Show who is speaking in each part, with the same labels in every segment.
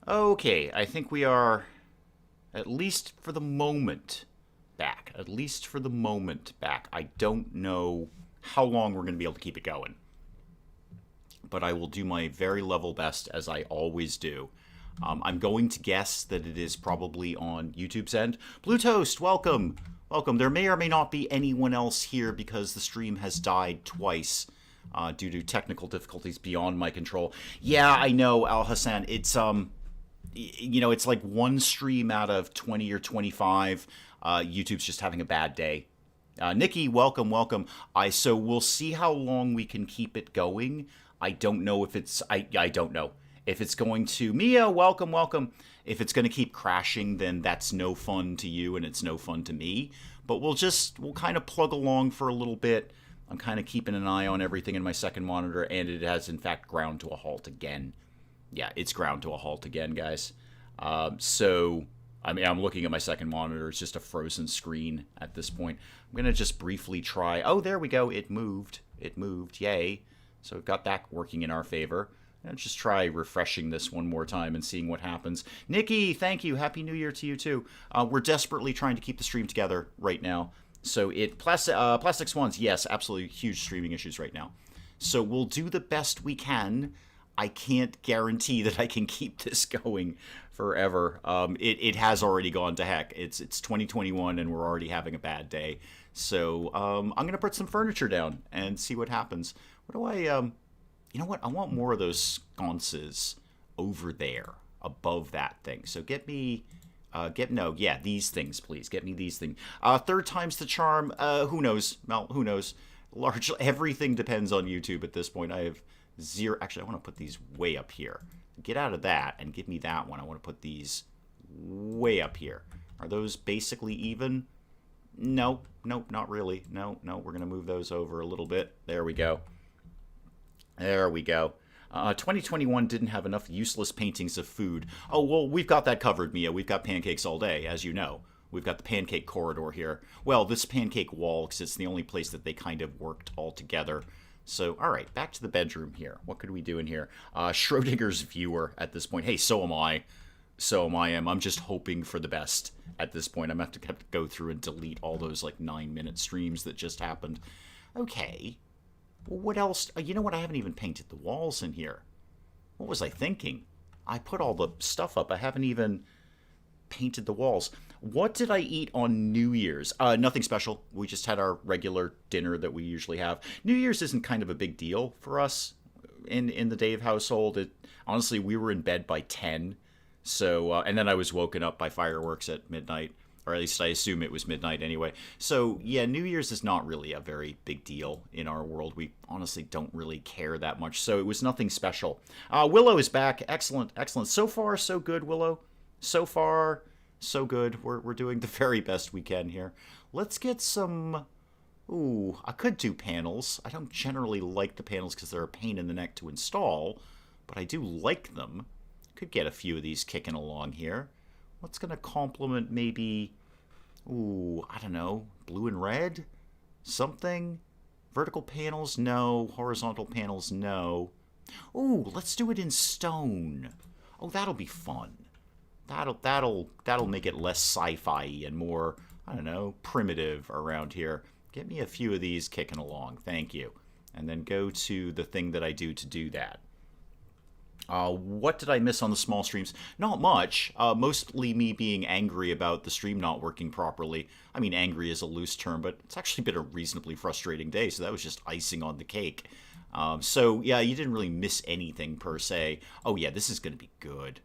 Speaker 1: Okay, I think we are, at least for the moment, back. At least for the moment, back. I don't know how long we're going to be able to keep it going, but I will do my very level best, as I always do. I'm going to guess that it is probably on YouTube's end. Blue Toast, welcome. Welcome. There may or may not be anyone else here because the stream has died twice due to technical difficulties beyond my control. Yeah, I know, Al Hassan. It's like one stream out of 20 or 25. YouTube's just having a bad day. Nikki, welcome, welcome. So we'll see how long we can keep it going. I don't know if it's I don't know if it's going to Mia. Welcome, welcome. If it's going to keep crashing, then that's no fun to you and it's no fun to me. But we'll kind of plug along for a little bit. I'm kind of keeping an eye on everything in my second monitor, and it has in fact ground to a halt again. Yeah, it's ground to a halt again, guys. I'm looking at my second monitor. It's just a frozen screen at this point. I'm going to just briefly try. Oh, there we go. It moved. It moved. Yay. So it got back working in our favor. Let's just try refreshing this one more time and seeing what happens. Nikki, thank you. Happy New Year to you, too. We're desperately trying to keep the stream together right now. So Plastics Ones, yes, absolutely huge streaming issues right now. So we'll do the best we can. I can't guarantee that I can keep this going forever. It has already gone to heck. It's 2021 and we're already having a bad day. So I'm going to put some furniture down and see what happens. What do you know what? I want more of those sconces over there above that thing. So get me, these things, please. Get me these things. Third time's the charm. Who knows? Well, who knows? Largely, everything depends on YouTube at this point. I have zero. Actually, I want to put these way up here. Get out of that and give me that one. I want to put these way up here. Are those basically even? Nope, not really. No, we're going to move those over a little bit. There we go. There we go. 2021 didn't have enough useless paintings of food. Oh, well, we've got that covered, Mia. We've got pancakes all day, as you know. We've got the pancake corridor here. Well, this pancake wall, because it's the only place that they kind of worked all together. So, all right, back to the bedroom here. What could we do in here? Schrodinger's viewer at this point. Hey, so am I. I'm just hoping for the best at this point. I'm going to have to go through and delete all those, 9-minute streams that just happened. Okay. Well, what else? You know what? I haven't even painted the walls in here. What was I thinking? I put all the stuff up. I haven't even painted the walls. What did I eat on New Year's? Nothing special. We just had our regular dinner that we usually have. New Year's isn't kind of a big deal for us in the Dave household. Honestly, we were in bed by 10. So, and then I was woken up by fireworks at midnight. Or at least I assume it was midnight anyway. So, yeah, New Year's is not really a very big deal in our world. We honestly don't really care that much. So it was nothing special. Willow is back. Excellent, excellent. So far, so good, Willow. So far, so good. We're doing the very best we can here. Let's get some... Ooh, I could do panels. I don't generally like the panels because they're a pain in the neck to install. But I do like them. Could get a few of these kicking along here. What's going to complement maybe, ooh, I don't know, blue and red? Something? Vertical panels? No. Horizontal panels? No. Ooh, let's do it in stone. Oh, that'll be fun. That'll make it less sci-fi and more, I don't know, primitive around here. Get me a few of these kicking along. Thank you. And then go to the thing that I do to do that. What did I miss on the small streams? Not much. Mostly me being angry about the stream not working properly. I mean, angry is a loose term, but it's actually been a reasonably frustrating day, so that was just icing on the cake. So, yeah, you didn't really miss anything per se. Oh, yeah, this is going to be good.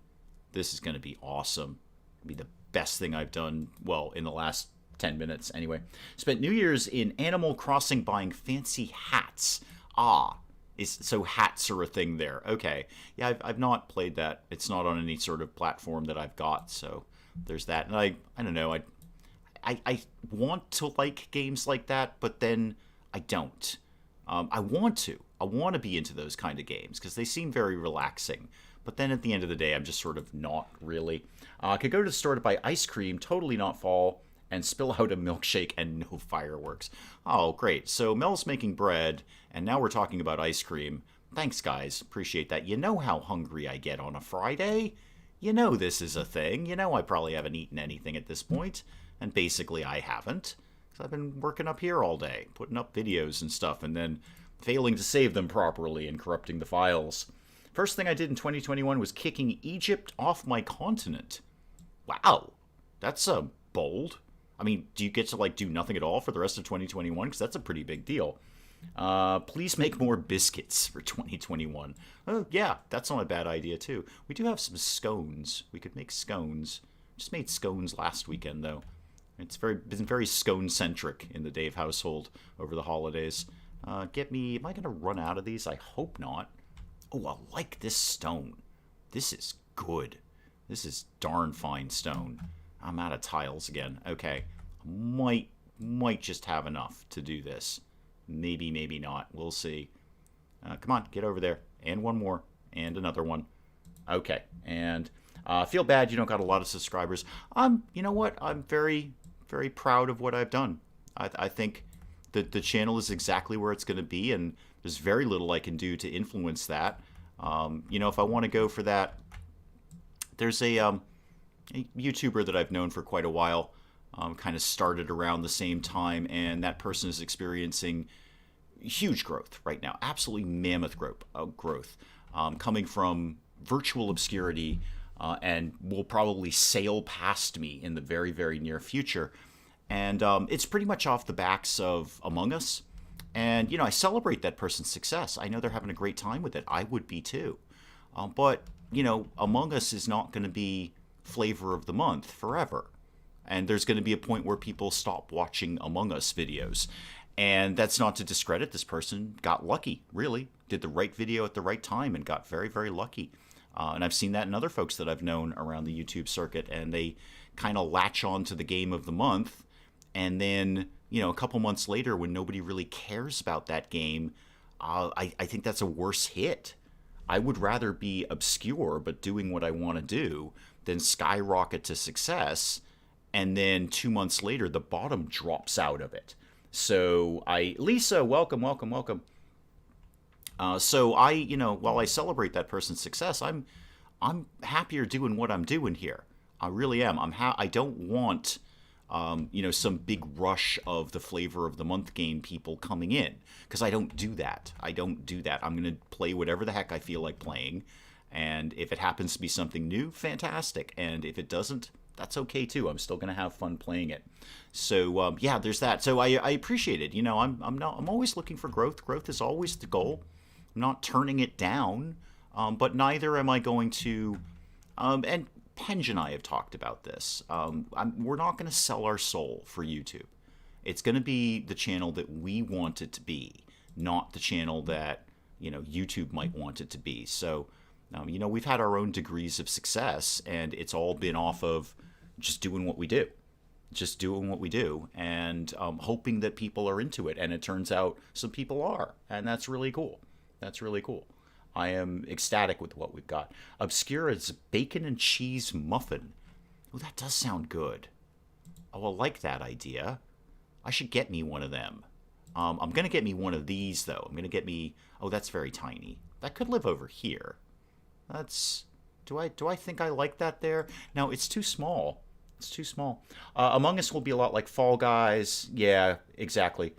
Speaker 1: This is going to be awesome. It'll be the best thing I've done, well, in the last 10 minutes anyway. Spent New Year's in Animal Crossing buying fancy hats. So hats are a thing there. Okay. Yeah, I've not played that. It's not on any sort of platform that I've got, so there's that. And I don't know. I want to like games like that, but then I don't. I want to. I want to be into those kind of games because they seem very relaxing. But then at the end of the day, I'm just sort of not really. I could go to the store to buy ice cream, totally not fall, and spill out a milkshake and no fireworks. Oh, great. So Mel's making bread, and now we're talking about ice cream. Thanks, guys. Appreciate that. You know how hungry I get on a Friday? You know this is a thing. You know I probably haven't eaten anything at this point. And basically I haven't. Because I've been working up here all day, putting up videos and stuff, and then failing to save them properly and corrupting the files. First thing I did in 2021 was kicking Egypt off my continent. Wow. That's bold. I mean, do you get to like do nothing at all for the rest of 2021? Because that's a pretty big deal. Please make more biscuits for 2021. Oh, yeah, that's not a bad idea, too. We do have some scones. We could make scones. Just made scones last weekend, though. It's been very scone-centric in the Dave household over the holidays. Get me... Am I going to run out of these? I hope not. Oh, I like this stone. This is good. This is darn fine stone. I'm out of tiles again. Okay. Might just have enough to do this. Maybe, maybe not. We'll see. Come on, get over there. And one more. And another one. Okay. And I feel bad you don't got a lot of subscribers. You know what? I'm very, very proud of what I've done. I think that the channel is exactly where it's going to be, and there's very little I can do to influence that. If I want to go for that, there's a YouTuber that I've known for quite a while. Kind of started around the same time, and that person is experiencing huge growth right now, absolutely mammoth growth, coming from virtual obscurity, and will probably sail past me in the very, very near future. And it's pretty much off the backs of Among Us. And, I celebrate that person's success. I know they're having a great time with it. I would be too. But, Among Us is not going to be flavor of the month forever. And there's going to be a point where people stop watching Among Us videos. And that's not to discredit this person. Got lucky, really. Did the right video at the right time and got very, very lucky. And I've seen that in other folks that I've known around the YouTube circuit. And they kind of latch on to the game of the month. And then, a couple months later, when nobody really cares about that game, I think that's a worse hit. I would rather be obscure but doing what I want to do than skyrocket to success. And then 2 months later, the bottom drops out of it. So Lisa, welcome. So while I celebrate that person's success, I'm happier doing what I'm doing here. I really am. I don't want, some big rush of the flavor of the month game people coming in, because I don't do that. I'm going to play whatever the heck I feel like playing. And if it happens to be something new, fantastic. And if it doesn't, that's okay too. I'm still going to have fun playing it. So there's that. So I appreciate it. I'm always looking for growth. Growth is always the goal. I'm not turning it down, but neither am I going to. And Penge and I have talked about this. We're not going to sell our soul for YouTube. It's going to be the channel that we want it to be, not the channel that YouTube might want it to be. So. We've had our own degrees of success, and it's all been off of just doing what we do. And hoping that people are into it. And it turns out some people are, and that's really cool. I am ecstatic with what we've got. Obscura's bacon and cheese muffin. Oh, that does sound good. Oh, I like that idea. I should get me one of them. I'm going to get me one of these, though. I'm going to get me... Oh, that's very tiny. That could live over here. Do I think I like that there? No, it's too small. Among Us will be a lot like Fall Guys. Yeah, exactly.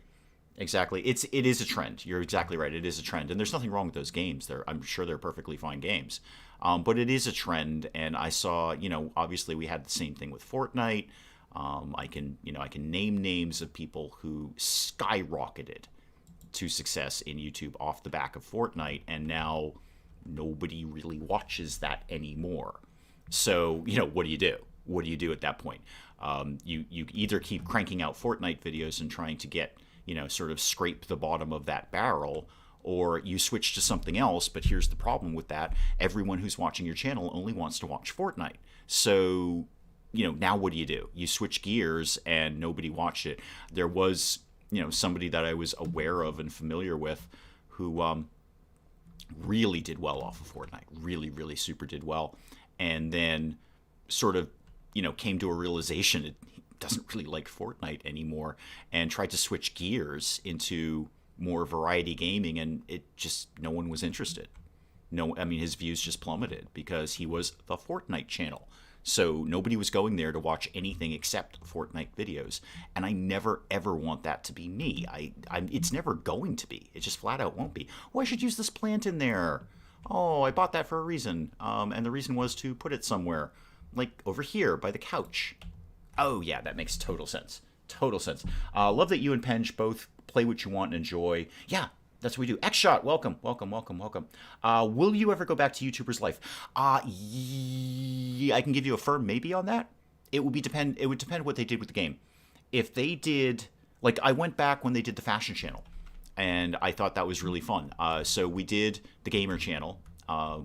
Speaker 1: It is a trend. You're exactly right. It is a trend, and there's nothing wrong with those games. I'm sure they're perfectly fine games. But it is a trend, and I saw, obviously we had the same thing with Fortnite. I can name names of people who skyrocketed to success in YouTube off the back of Fortnite, and now nobody really watches that anymore. So, what do you do? What do you do at that point? You either keep cranking out Fortnite videos and trying to get, sort of scrape the bottom of that barrel, or you switch to something else. But here's the problem with that. Everyone who's watching your channel only wants to watch Fortnite. So, now what do? You switch gears and nobody watched it. There was, somebody that I was aware of and familiar with who, really did well off of Fortnite, really super did well, and then sort of came to a realization he doesn't really like Fortnite anymore, and tried to switch gears into more variety gaming, and it just no one was interested. No, I mean, his views just plummeted because he was the Fortnite channel. So nobody was going there to watch anything except Fortnite videos. And I never ever want that to be me. It's never going to be. It just flat out won't be. Oh, I should use this plant in there. Oh, I bought that for a reason. And the reason was to put it somewhere, like over here by the couch. Oh yeah, that makes total sense. Total sense. Love that you and Penge both play what you want and enjoy. Yeah, that's what we do. X-Shot, welcome, welcome, welcome, welcome. Will you ever go back to YouTuber's life? Yeah, I can give you a firm maybe on that. It would depend what they did with the game. If they did, like I went back when they did the fashion channel, and I thought that was really fun. So we did the gamer channel,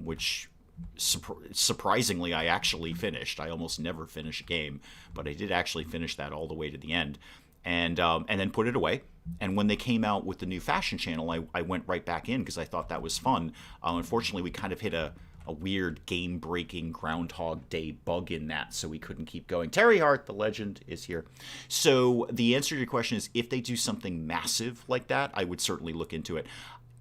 Speaker 1: which surprisingly I actually finished. I almost never finish a game, but I did actually finish that all the way to the end, and then put it away. And when they came out with the new fashion channel, I went right back in because I thought that was fun. Unfortunately, we kind of hit a weird game-breaking Groundhog Day bug in that, so we couldn't keep going. Terry Hart, the legend, is here. So the answer to your question is, if they do something massive like that, I would certainly look into it.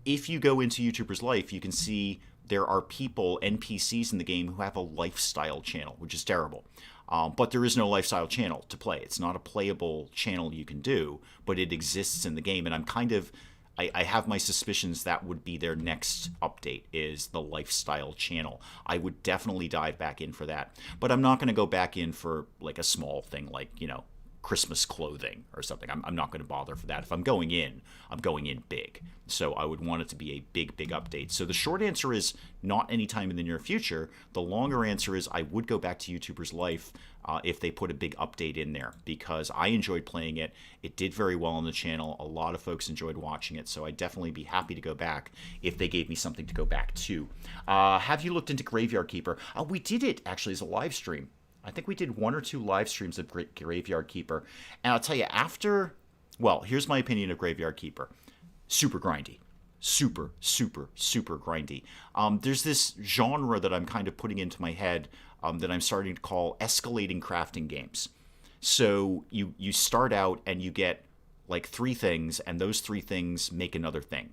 Speaker 1: If you go into YouTuber's life, you can see there are people, NPCs in the game, who have a lifestyle channel, which is terrible. But there is no lifestyle channel to play. It's not a playable channel you can do, but it exists in the game. And I have my suspicions that would be their next update, is the lifestyle channel. I would definitely dive back in for that. But I'm not going to go back in for like a small thing like, Christmas clothing or something. I'm not going to bother for that. If I'm going in big. So I would want it to be a big, big update. So the short answer is not anytime in the near future. The longer answer is I would go back to YouTuber's life if they put a big update in there, because I enjoyed playing it. It did very well on the channel. A lot of folks enjoyed watching it. So I'd definitely be happy to go back if they gave me something to go back to. Have you looked into Graveyard Keeper? We did it actually as a live stream. I think we did 1 or 2 live streams of Graveyard Keeper. And I'll tell you, here's my opinion of Graveyard Keeper. Super grindy. Super, super, super grindy. There's this genre that I'm kind of putting into my head that I'm starting to call escalating crafting games. So you start out and you get like 3 things, and those 3 things make another thing.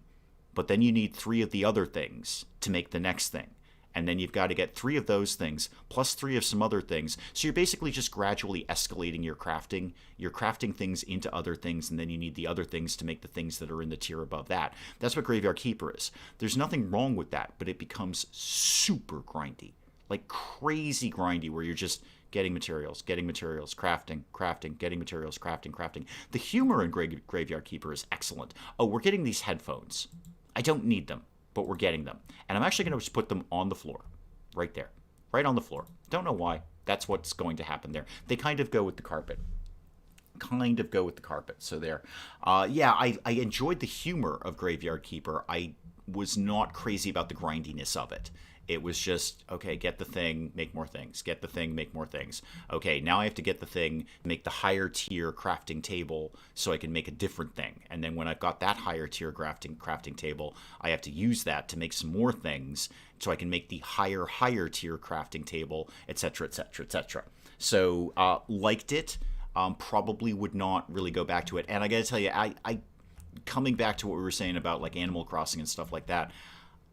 Speaker 1: But then you need 3 of the other things to make the next thing. And then you've got to get 3 of those things, plus 3 of some other things. So you're basically just gradually escalating your crafting. You're crafting things into other things, and then you need the other things to make the things that are in the tier above that. That's what Graveyard Keeper is. There's nothing wrong with that, but it becomes super grindy. Like crazy grindy, where you're just getting materials, crafting, getting materials, crafting. The humor in Graveyard Keeper is excellent. Oh, we're getting these headphones. I don't need them, but we're getting them. And I'm actually going to just put them on the floor. Right there. Right on the floor. Don't know why. That's what's going to happen there. They kind of go with the carpet. So there. I enjoyed the humor of Graveyard Keeper. I was not crazy about the grindiness of it. It was just, okay, get the thing, make more things. Get the thing, make more things. Okay, now I have to get the thing, make the higher tier crafting table so I can make a different thing. And then when I've got that higher tier crafting table, I have to use that to make some more things so I can make the higher tier crafting table, etc., etc., etc. So, liked it. Probably would not really go back to it. And I gotta tell you, I coming back to what we were saying about like Animal Crossing and stuff like that,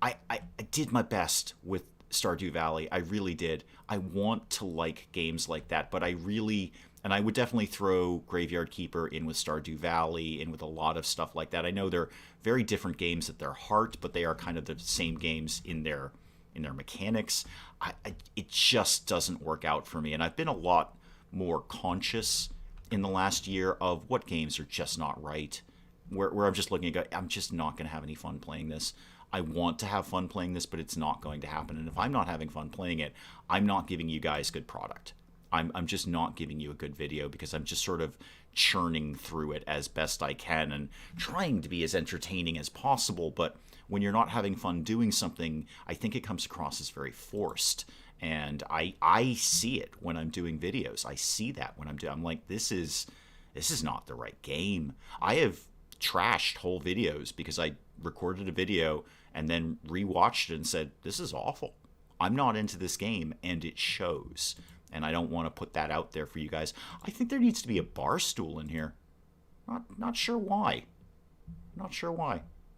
Speaker 1: I did my best with Stardew Valley. I really did. I want to like games like that, but I would definitely throw Graveyard Keeper in with Stardew Valley, in with a lot of stuff like that. I know they're very different games at their heart, but they are kind of the same games in their mechanics. It just doesn't work out for me, and I've been a lot more conscious in the last year of what games are just not right, where I'm just looking at, I'm just not going to have any fun playing this. I want to have fun playing this, but it's not going to happen. And if I'm not having fun playing it, I'm not giving you guys good product. I'm just not giving you a good video, because I'm just sort of churning through it as best I can and trying to be as entertaining as possible. But when you're not having fun doing something, I think it comes across as very forced. And I see it when I'm doing videos. I see that when I'm like, this is not the right game. I have trashed whole videos because I recorded a video and then rewatched it and said, this is awful. I'm not into this game, and it shows. And I don't want to put that out there for you guys. I think there needs to be a bar stool in here. Not sure why.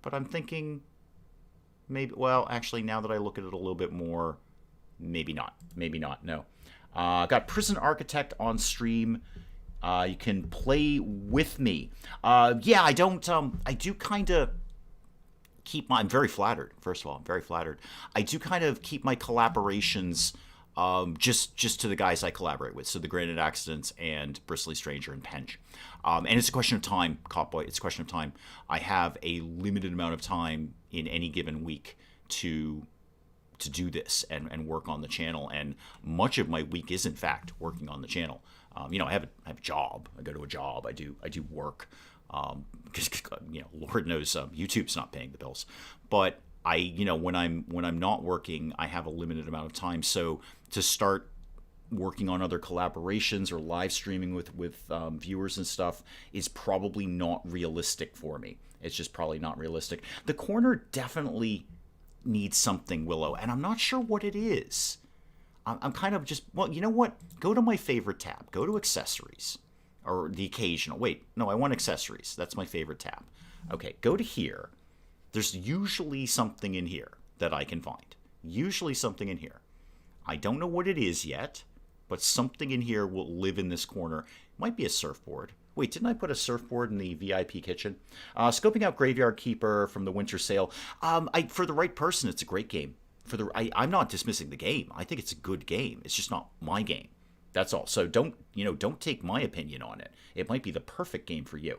Speaker 1: But I'm thinking Maybe. Well, actually, now that I look at it a little bit more, maybe not. Maybe not. No. Got Prison Architect on stream. You can play with me. Yeah, I don't. I do kind of keep my. I'm very flattered. First of all, I'm very flattered. I do kind of keep my collaborations just to the guys I collaborate with. So the Granite Accidents and Bristly Stranger and Pench. And it's a question of time, Copboy. It's a question of time. I have a limited amount of time in any given week to do this and work on the channel. And much of my week is, in fact, working on the channel. I have a job. I go to a job. I do work. Because Lord knows YouTube's not paying the bills. But when I'm not working, I have a limited amount of time. So to start working on other collaborations or live streaming with viewers and stuff is probably not realistic for me. It's just probably not realistic. The corner definitely needs something, Willow, and I'm not sure what it is. I'm kind of just, well, you know what? Go to my favorite tab. Go to accessories. Or the occasional. Wait, no, I want accessories. That's my favorite tab. Okay, go to here. There's usually something in here that I can find. Usually something in here. I don't know what it is yet, but something in here will live in this corner. It might be a surfboard. Wait, didn't I put a surfboard in the VIP kitchen? Scoping out Graveyard Keeper from the winter sale. For the right person, it's a great game. I'm not dismissing the game. I think it's a good game. It's just not my game. That's all. So don't take my opinion on it. It might be the perfect game for you.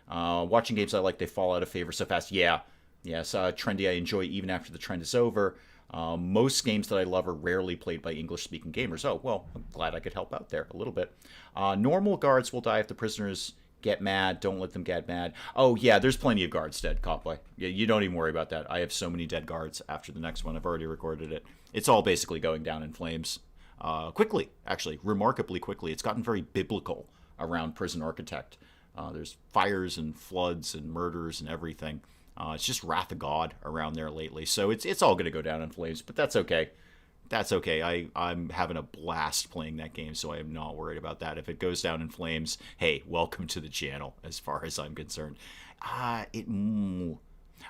Speaker 1: Watching games I like, they fall out of favor so fast. Yeah. Yes, trendy I enjoy even after the trend is over. Most games that I love are rarely played by English-speaking gamers. Oh, well, I'm glad I could help out there a little bit. Normal guards will die if the prisoners get mad. Don't let them get mad. Oh, yeah, there's plenty of guards dead, Copboy. Yeah, you don't even worry about that. I have so many dead guards after the next one. I've already recorded it. It's all basically going down in flames. Quickly, actually, remarkably quickly. It's gotten very biblical around Prison Architect. There's fires and floods and murders and everything. It's just wrath of God around there lately. So it's all going to go down in flames, but that's okay. That's okay. I'm having a blast playing that game, so I am not worried about that. If it goes down in flames, hey, welcome to the channel as far as I'm concerned.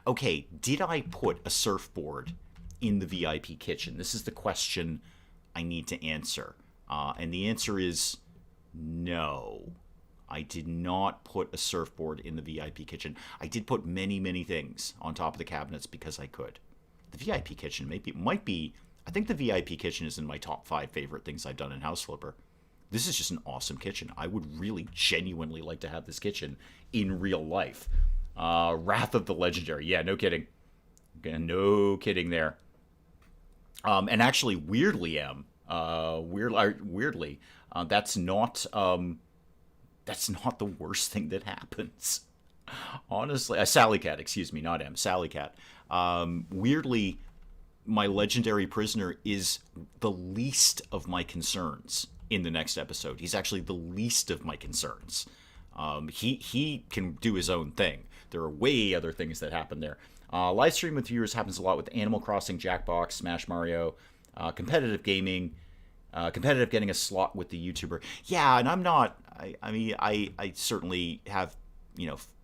Speaker 1: Okay, did I put a surfboard in the VIP kitchen? This is the question I need to answer. And the answer is no. I did not put a surfboard in the VIP kitchen. I did put many, many things on top of the cabinets because I could. The VIP kitchen might be. I think the VIP kitchen is in my top 5 favorite things I've done in House Flipper. This is just an awesome kitchen. I would really genuinely like to have this kitchen in real life. Wrath of the Legendary. Yeah, no kidding. No kidding there. And actually, weirdly, that's not the worst thing that happens. Honestly, Sally Cat, excuse me, not M, Sally Cat. Weirdly, my legendary prisoner is the least of my concerns in the next episode. He's actually the least of my concerns. He can do his own thing. There are way other things that happen there. Live stream with viewers happens a lot with Animal Crossing, Jackbox, Smash Mario, competitive gaming, competitive getting a slot with the YouTuber. Yeah, and I'm not. I certainly have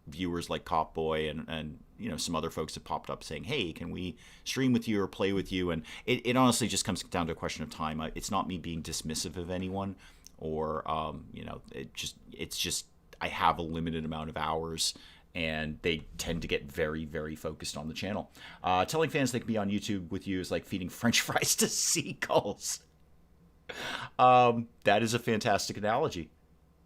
Speaker 1: viewers like Copboy and some other folks that popped up saying, hey, can we stream with you or play with you? And it honestly just comes down to a question of time. It's not me being dismissive of anyone or it's just I have a limited amount of hours and they tend to get very, very focused on the channel. Telling fans they can be on YouTube with you is like feeding French fries to seagulls. That is a fantastic analogy.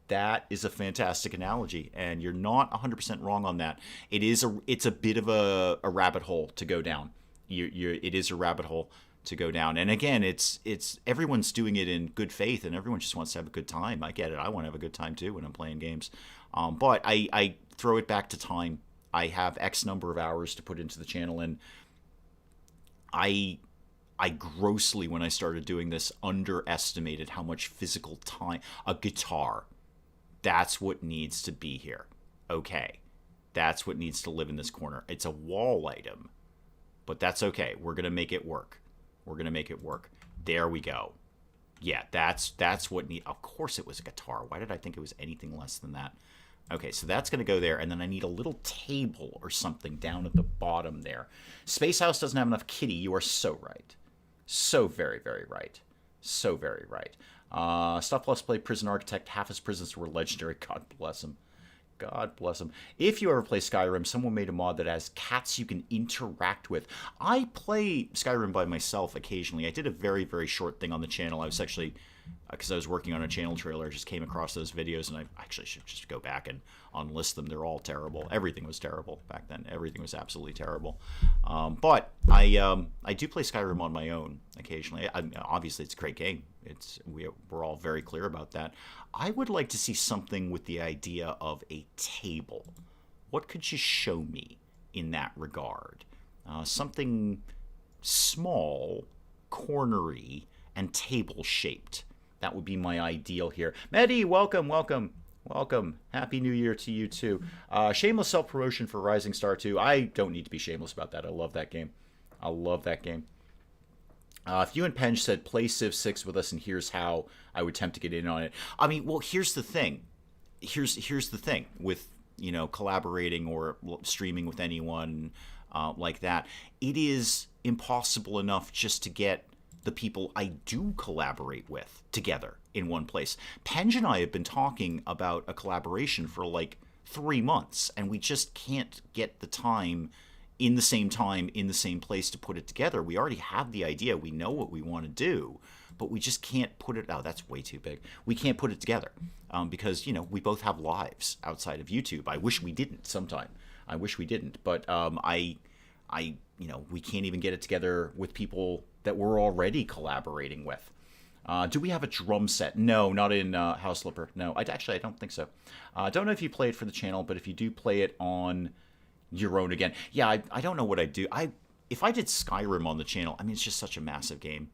Speaker 1: That is a fantastic analogy, and you're not 100% wrong on that. It's a bit of a rabbit hole to go down. It is a rabbit hole to go down, and again, it's everyone's doing it in good faith, and everyone just wants to have a good time. I get it. I want to have a good time too when I'm playing games, but I throw it back to time. I have X number of hours to put into the channel, and I grossly, when I started doing this, underestimated how much physical time a guitar. That's what needs to be here. Okay. That's what needs to live in this corner. It's a wall item, but that's okay. We're going to make it work. There we go. Yeah, that's what need. Of course it was a guitar. Why did I think it was anything less than that? Okay, so that's going to go there, and then I need a little table or something down at the bottom there. Space House doesn't have enough kitty. You are so right. So very, very right. So very right. Stuff Let's Play Prison Architect. Half his prisons were legendary. God bless him. God bless him. If you ever play Skyrim, someone made a mod that has cats you can interact with. I play Skyrim by myself occasionally. I did a very, very short thing on the channel. I was actually, because I was working on a channel trailer, I just came across those videos, and I actually should just go back and unlist them. They're all terrible. Everything was terrible back then. Everything was absolutely terrible. But I do play Skyrim on my own occasionally. Obviously, it's a great game. We're all very clear about that. I would like to see something with the idea of a table. What could you show me in that regard? Something small, cornery, and table-shaped. That would be my ideal here. Mehdi, welcome, welcome, welcome. Happy New Year to you, too. Shameless self-promotion for Rising Star 2. I don't need to be shameless about that. I love that game. I love that game. If you and Penge said, play Civ 6 with us and here's how, I would attempt to get in on it. I mean, well, here's the thing. Here's the thing with, collaborating or streaming with anyone like that. It is impossible enough just to get the people I do collaborate with together in one place. Penge and I have been talking about a collaboration for like 3 months, and we just can't get the time, in the same place to put it together. We already have the idea. We know what we want to do, but we just can't put it. Oh, that's way too big. We can't put it together because, we both have lives outside of YouTube. I wish we didn't sometime. I wish we didn't. But we can't even get it together with people that we're already collaborating with. Do we have a drum set? No, not in House Slipper. No, I don't think so. I don't know if you play it for the channel, but if you do play it on your own again. Yeah, I don't know what I'd do. If I did Skyrim on the channel, I mean, it's just such a massive game.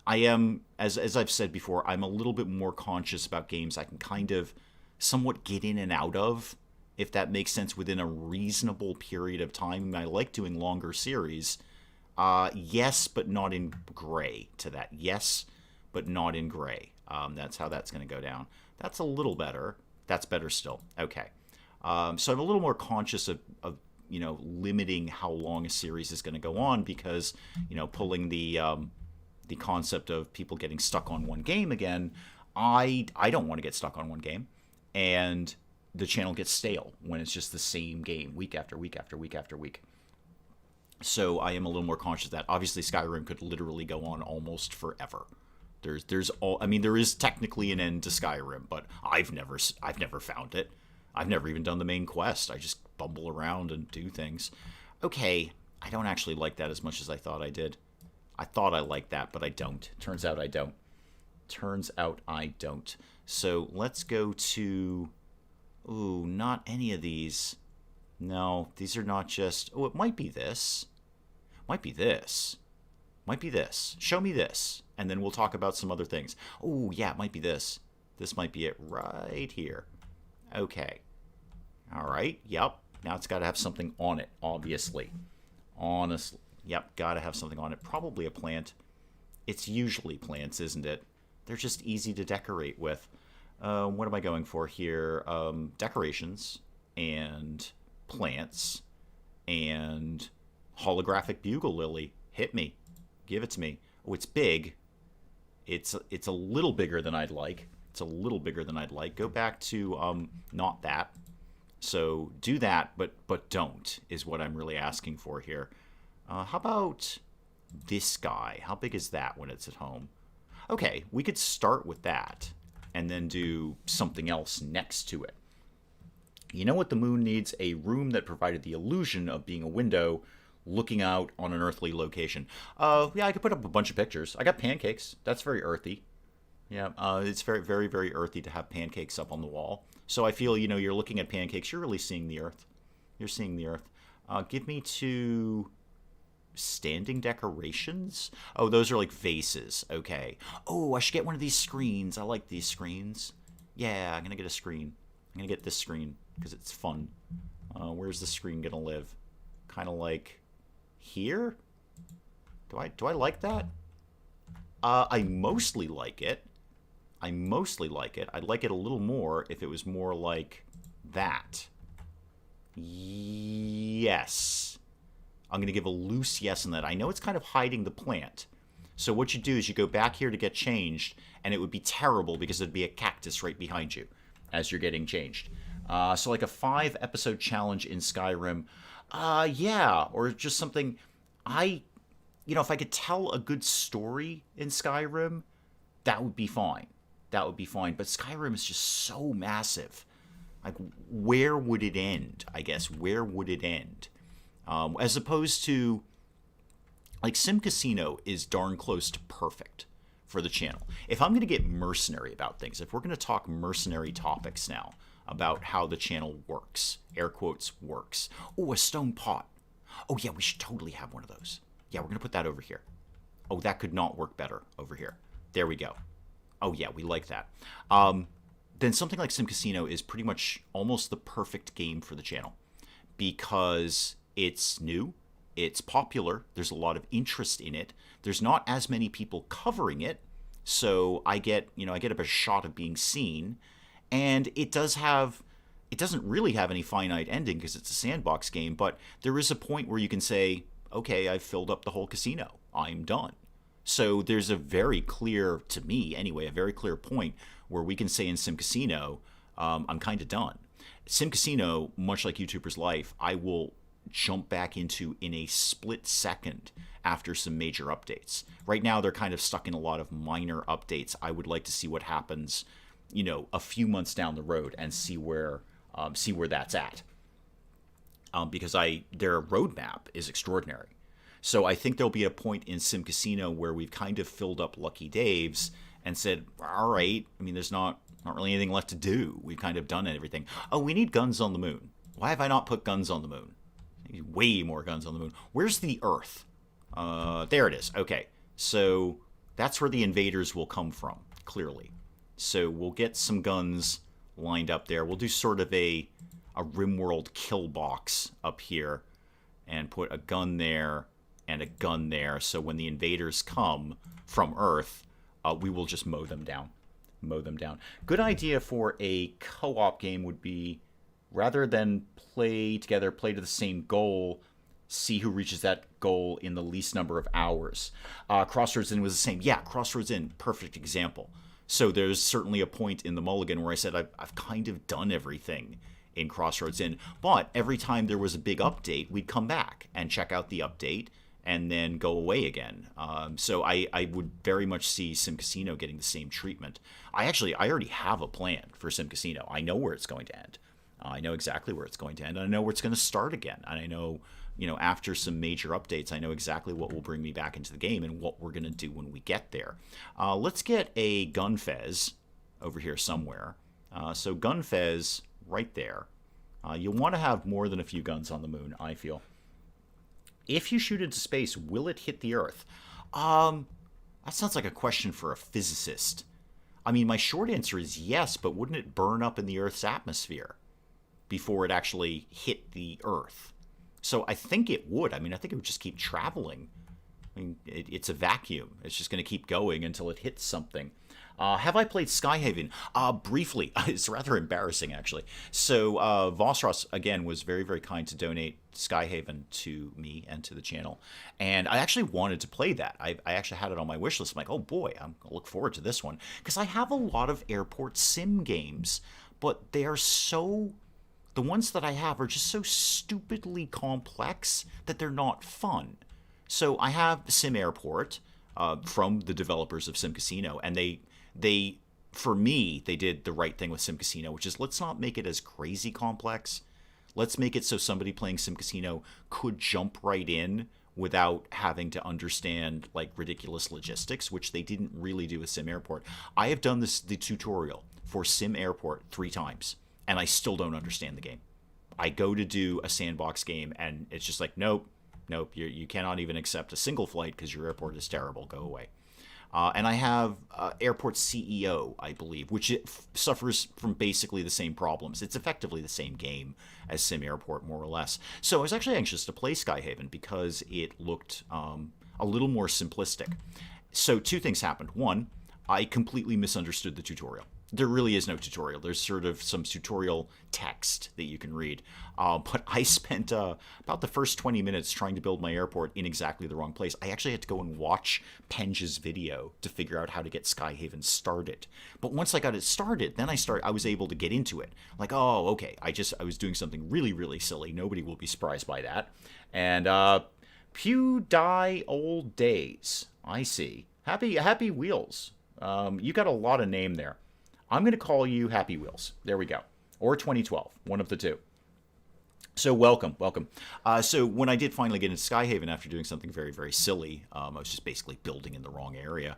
Speaker 1: I am, as I've said before, I'm a little bit more conscious about games I can kind of somewhat get in and out of, if that makes sense, within a reasonable period of time. I like doing longer series. Yes, but not in gray to that. Yes, but not in gray. That's how that's going to go down. That's a little better. That's better still. Okay. So I'm a little more conscious of limiting how long a series is going to go on, because, pulling the concept of people getting stuck on one game again, I don't want to get stuck on one game, and the channel gets stale when it's just the same game week after week after week after week. So I am a little more conscious of that. Obviously, Skyrim could literally go on almost forever. There is technically an end to Skyrim, but I've never found it. I've never even done the main quest. I just bumble around and do things. Okay, I don't actually like that as much as I thought I did. I thought I liked that, but I don't. Turns out I don't. So let's go to... Ooh, not any of these. No, these are not just... Oh, it might be this. Might be this. Show me this, and then we'll talk about some other things. Oh, yeah, it might be this. This might be it right here. Okay. All right. Yep. Now it's got to have something on it, obviously. Honestly. Yep, got to have something on it. Probably a plant. It's usually plants, isn't it? They're just easy to decorate with. What am I going for here? Decorations and plants and holographic bugle lily. Hit me. Give it to me. Oh, it's big. It's a little bigger than I'd like. Go back to not that. So do that, but don't, is what I'm really asking for here. How about this guy? How big is that when it's at home? Okay, we could start with that and then do something else next to it. You know what the moon needs? A room that provided the illusion of being a window looking out on an earthly location. Yeah, I could put up a bunch of pictures. I got pancakes. That's very earthy. Yeah, it's very, very, very earthy to have pancakes up on the wall. So I feel, you're looking at pancakes, you're really seeing the earth. You're seeing the earth. Give me two standing decorations. Oh, those are like vases. Okay. Oh, I should get one of these screens. I like these screens. Yeah, I'm going to get a screen. I'm going to get this screen because it's fun. Where's the screen going to live? Kind of like here? Do I like that? I mostly like it. I'd like it a little more if it was more like that. Yes. I'm going to give a loose yes on that. I know it's kind of hiding the plant. So what you do is you go back here to get changed, and it would be terrible because there'd be a cactus right behind you as you're getting changed. So like a 5-episode challenge in Skyrim. Yeah, or just something. If I could tell a good story in Skyrim, that would be fine. That would be fine. But Skyrim is just so massive. Like, where would it end? I guess, where would it end? As opposed to, like, Sim Casino is darn close to perfect for the channel. If I'm going to get mercenary about things, if we're going to talk mercenary topics now about how the channel works, air quotes, works. Oh, a stone pot. Oh, yeah, we should totally have one of those. Yeah, we're going to put that over here. Oh, that could not work better over here. There we go. Oh, yeah, we like that. Then something like Sim Casino is pretty much almost the perfect game for the channel because it's new, it's popular, there's a lot of interest in it, there's not as many people covering it, so I get a shot of being seen, and it doesn't really have any finite ending because it's a sandbox game, but there is a point where you can say, okay, I've filled up the whole casino, I'm done. So there's a very clear, to me anyway, a very clear point where we can say in Sim Casino, I'm kind of done. Sim Casino, much like YouTuber's Life, I will jump back into in a split second after some major updates. Right now, they're kind of stuck in a lot of minor updates. I would like to see what happens, a few months down the road and see where that's at. Because their roadmap is extraordinary. So I think there'll be a point in Sim Casino where we've kind of filled up Lucky Dave's and said, all right, I mean, there's not really anything left to do. We've kind of done everything. Oh, we need guns on the moon. Why have I not put guns on the moon? I need way more guns on the moon. Where's the Earth? There it is. Okay, so that's where the invaders will come from, clearly. So we'll get some guns lined up there. We'll do sort of a RimWorld kill box up here and put a gun there and a gun there. So when the invaders come from Earth, we will just mow them down. Good idea for a co-op game would be, rather than play together, play to the same goal, see who reaches that goal in the least number of hours. Crossroads Inn was the same. Yeah, Crossroads Inn, perfect example. So there's certainly a point in the Mulligan where I said I've kind of done everything in Crossroads Inn, but every time there was a big update, we'd come back and check out the update and then go away again. So I would very much see Sim Casino getting the same treatment. I already have a plan for Sim Casino. I know where it's going to end. I know exactly where it's going to end. And I know where it's going to start again. And I know, after some major updates, I know exactly what will bring me back into the game and what we're going to do when we get there. Let's get a gun fez over here somewhere. So gun fez right there. You'll want to have more than a few guns on the moon, I feel. If you shoot into space, will it hit the Earth? That sounds like a question for a physicist. I mean, my short answer is yes, but wouldn't it burn up in the Earth's atmosphere before it actually hit the Earth? So I think it would. I mean, I think it would just keep traveling. I mean, it's a vacuum. It's just going to keep going until it hits something. Have I played Skyhaven? Briefly. It's rather embarrassing, actually. So Vossross, again, was very, very kind to donate Skyhaven to me and to the channel. And I actually wanted to play that. I actually had it on my wish list. I'm like, oh boy, I'm going to look forward to this one. Because I have a lot of airport sim games, but they are so... The ones that I have are just so stupidly complex that they're not fun. So I have Sim Airport from the developers of Sim Casino, and they, for me, they did the right thing with Sim Casino, which is let's not make it as crazy complex. Let's make it so somebody playing Sim Casino could jump right in without having to understand like ridiculous logistics, which they didn't really do with Sim Airport. I have done the tutorial for Sim Airport 3 times, and I still don't understand the game. I go to do a sandbox game, and it's just like, nope, you cannot even accept a single flight because your airport is terrible. Go away. And I have Airport CEO, I believe, which suffers from basically the same problems. It's effectively the same game as Sim Airport, more or less. So I was actually anxious to play Skyhaven because it looked a little more simplistic. So 2 things happened. One, I completely misunderstood the tutorial. there really is no tutorial. There's sort of some tutorial text that you can read. But I spent about the first 20 minutes trying to build my airport in exactly the wrong place. I actually had to go and watch Penge's video to figure out how to get Skyhaven started. But once I got it started, then I was able to get into it. Like, oh, okay, I was doing something really, really silly. Nobody will be surprised by that. And Pew Die Old Days. I see. Happy Wheels. You got a lot of name there. I'm going to call you Happy Wheels. There we go. Or 2012. One of the two. So welcome. So when I did finally get into Skyhaven after doing something very, very silly, I was just basically building in the wrong area.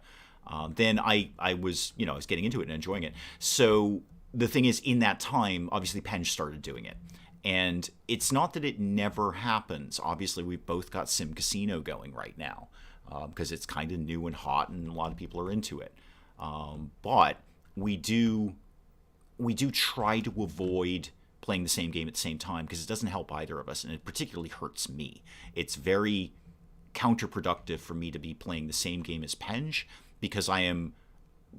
Speaker 1: Then I was getting into it and enjoying it. So the thing is, in that time, obviously Penge started doing it. And it's not that it never happens. Obviously, we've both got Sim Casino going right now because it's kind of new and hot and a lot of people are into it. But we do try to avoid playing the same game at the same time because it doesn't help either of us, and it particularly hurts me. It's very counterproductive for me to be playing the same game as Penge because I am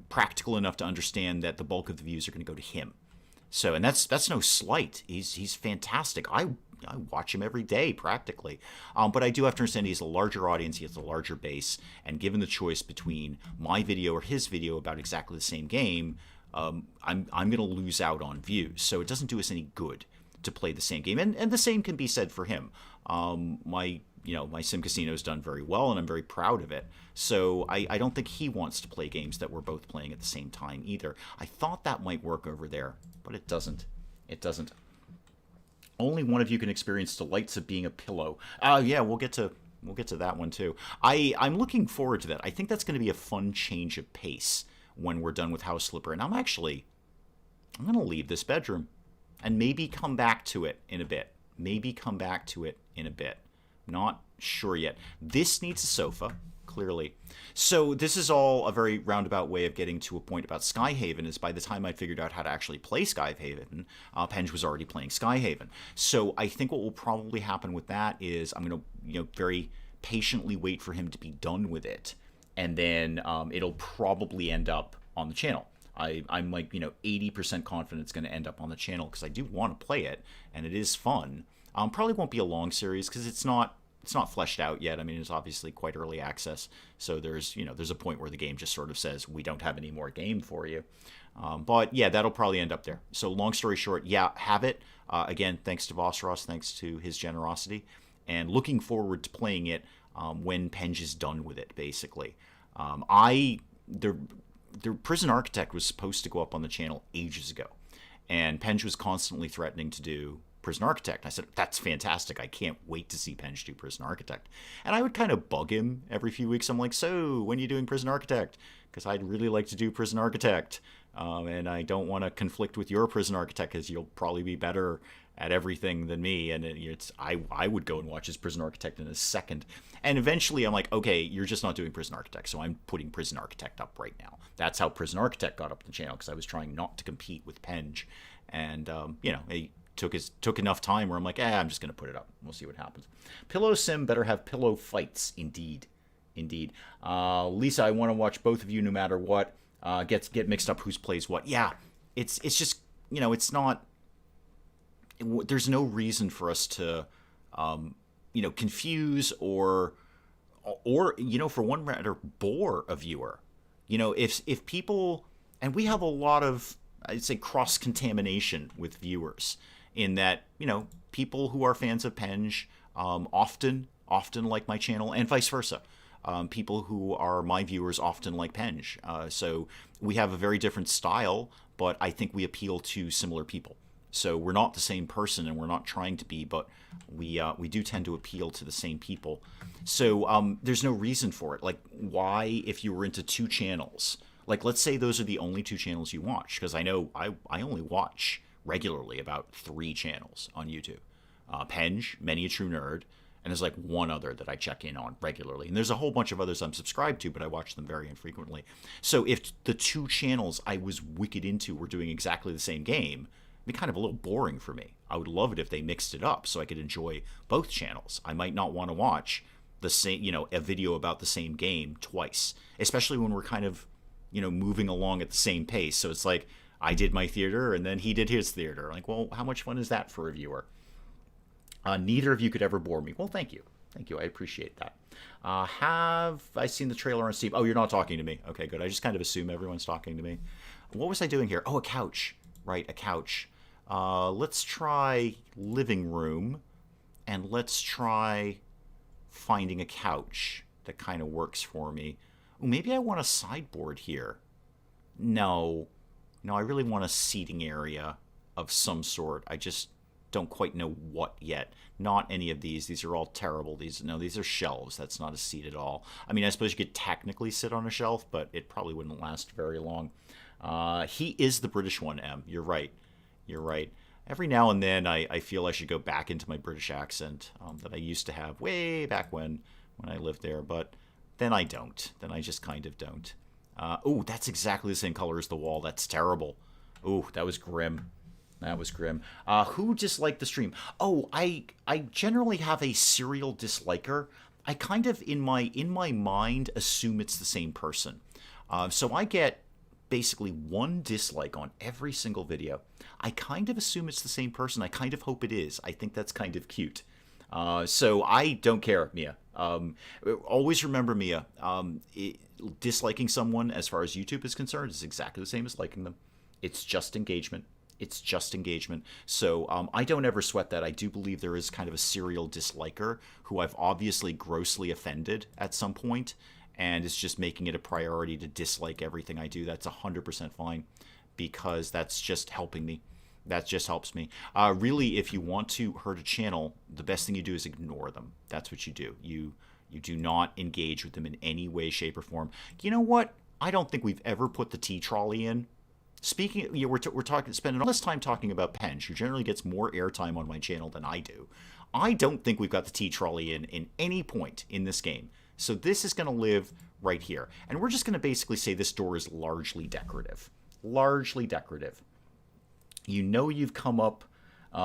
Speaker 1: practical enough to understand that the bulk of the views are going to go to him. So, and that's no slight. He's fantastic. I watch him every day practically, but I do have to understand he has a larger audience, he has a larger base, and given the choice between my video or his video about exactly the same game, I'm going to lose out on views. So it doesn't do us any good to play the same game, and the same can be said for him. My Sim Casino's done very well, and I'm very proud of it. So I don't think he wants to play games that we're both playing at the same time either. I thought that might work over there, but it doesn't. It doesn't. Only one of you can experience delights of being a pillow. Yeah, we'll get to that one too. I'm looking forward to that. I think that's going to be a fun change of pace when we're done with House Flipper. And I'm going to leave this bedroom and maybe come back to it in a bit. Not sure yet. This needs a sofa, clearly. So this is all a very roundabout way of getting to a point about Skyhaven, is by the time I figured out how to actually play Skyhaven, Penge was already playing Skyhaven. So I think what will probably happen with that is I'm going to very patiently wait for him to be done with it, and then it'll probably end up on the channel. I'm like 80% confident it's going to end up on the channel because I do want to play it, and it is fun. Probably won't be a long series because it's not fleshed out yet. I mean, it's obviously quite early access, so there's a point where the game just sort of says we don't have any more game for you. But yeah, that'll probably end up there. So long story short, yeah, have it. Again, thanks to Vossross, thanks to his generosity, and looking forward to playing it when Penge is done with it. Basically, the Prison Architect was supposed to go up on the channel ages ago, and Penge was constantly threatening to do Prison Architect. I said, that's fantastic. I can't wait to see Penge do Prison Architect. And I would kind of bug him every few weeks. I'm like, so when are you doing Prison Architect? Because I'd really like to do Prison Architect. And I don't want to conflict with your Prison Architect because you'll probably be better at everything than me. And I would go and watch his Prison Architect in a second. And eventually I'm like, okay, you're just not doing Prison Architect. So I'm putting Prison Architect up right now. That's how Prison Architect got up the channel, because I was trying not to compete with Penge. And, he took enough time where I'm like, I'm just going to put it up. We'll see what happens. Pillow Sim better have pillow fights. Indeed. Lisa, I want to watch both of you no matter what. Get mixed up who plays what. Yeah, it's just, it's not, there's no reason for us to, confuse or, for one matter, bore a viewer. If people, and we have a lot of, I'd say, cross-contamination with viewers, in that, people who are fans of Penge often like my channel, and vice versa. People who are my viewers often like Penge. So we have a very different style, but I think we appeal to similar people. So we're not the same person, and we're not trying to be, but we do tend to appeal to the same people. So there's no reason for it. Like, why, if you were into two channels, like, let's say those are the only two channels you watch, because I know I only watch regularly about 3 channels on YouTube. Penge, Many a True Nerd, and there's like one other that I check in on regularly. And there's a whole bunch of others I'm subscribed to, but I watch them very infrequently. So if the 2 channels I was wicked into were doing exactly the same game, it'd be kind of a little boring for me. I would love it if they mixed it up so I could enjoy both channels. I might not want to watch the same, a video about the same game twice, especially when we're kind of, moving along at the same pace. So it's like, I did my theater, and then he did his theater. Like, well, how much fun is that for a viewer? Neither of you could ever bore me. Well, thank you. Thank you. I appreciate that. Have I seen the trailer on Steam? Oh, you're not talking to me. Okay, good. I just kind of assume everyone's talking to me. What was I doing here? Oh, a couch. Right, a couch. Let's try living room, and let's try finding a couch that kind of works for me. Ooh, maybe I want a sideboard here. No. No, I really want a seating area of some sort. I just don't quite know what yet. Not any of these. These are all terrible. These are shelves. That's not a seat at all. I mean, I suppose you could technically sit on a shelf, but it probably wouldn't last very long. He is the British one, Em. You're right. You're right. Every now and then I feel I should go back into my British accent that I used to have way back when I lived there, but then I don't. Then I just kind of don't. Oh, that's exactly the same color as the wall. That's terrible. Oh, that was grim. That was grim. Who disliked the stream? Oh, I generally have a serial disliker. I kind of in my mind assume it's the same person. So I get basically one dislike on every single video. I kind of assume it's the same person. I kind of hope it is. I think that's kind of cute. So I don't care, Mia. Always remember, Mia, disliking someone as far as YouTube is concerned is exactly the same as liking them. It's just engagement. It's just engagement. So I don't ever sweat that. I do believe there is kind of a serial disliker who I've obviously grossly offended at some point, and it's just making it a priority to dislike everything I do. That's 100% fine, because that's just helping me. That just helps me. Really, if you want to hurt a channel, the best thing you do is ignore them. That's what you do. You do not engage with them in any way, shape, or form. You know what? I don't think we've ever put the tea trolley in. Speaking, we're talking, spending all this time talking about Penge, who generally gets more airtime on my channel than I do. I don't think we've got the tea trolley in any point in this game. So this is going to live right here. And we're just going to basically say this door is largely decorative. Largely decorative. You know you've come up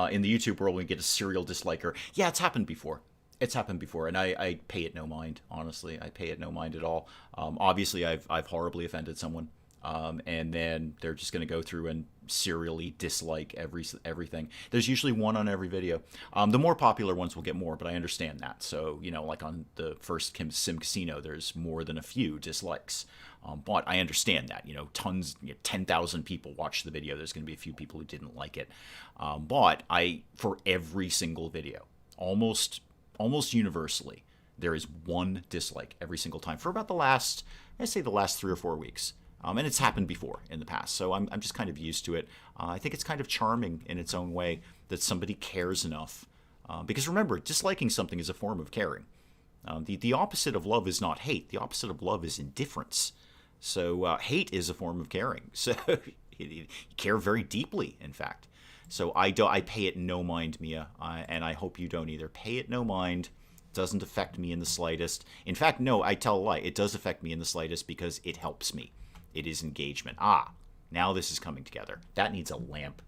Speaker 1: in the YouTube world when you get a serial disliker. Yeah, it's happened before. It's happened before, and I pay it no mind, honestly. I pay it no mind at all. Obviously, I've horribly offended someone. And then they're just going to go through and serially dislike everything. There's usually one on every video. The more popular ones will get more, but I understand that. So, like on the first Sim Casino, there's more than a few dislikes. But I understand that. Tons, 10,000 people watched the video. There's going to be a few people who didn't like it. But for every single video, almost universally, there is one dislike every single time for about the last 3 or 4 weeks. And it's happened before in the past, so I'm just kind of used to it. I think it's kind of charming in its own way that somebody cares enough. Because remember, disliking something is a form of caring. The opposite of love is not hate. The opposite of love is indifference. So hate is a form of caring. So you care very deeply, in fact. So I pay it no mind, Mia, and I hope you don't either. Pay it no mind. Doesn't affect me in the slightest. In fact, no, I tell a lie. It does affect me in the slightest because it helps me. It is engagement. Now this is coming together. That needs a lamp.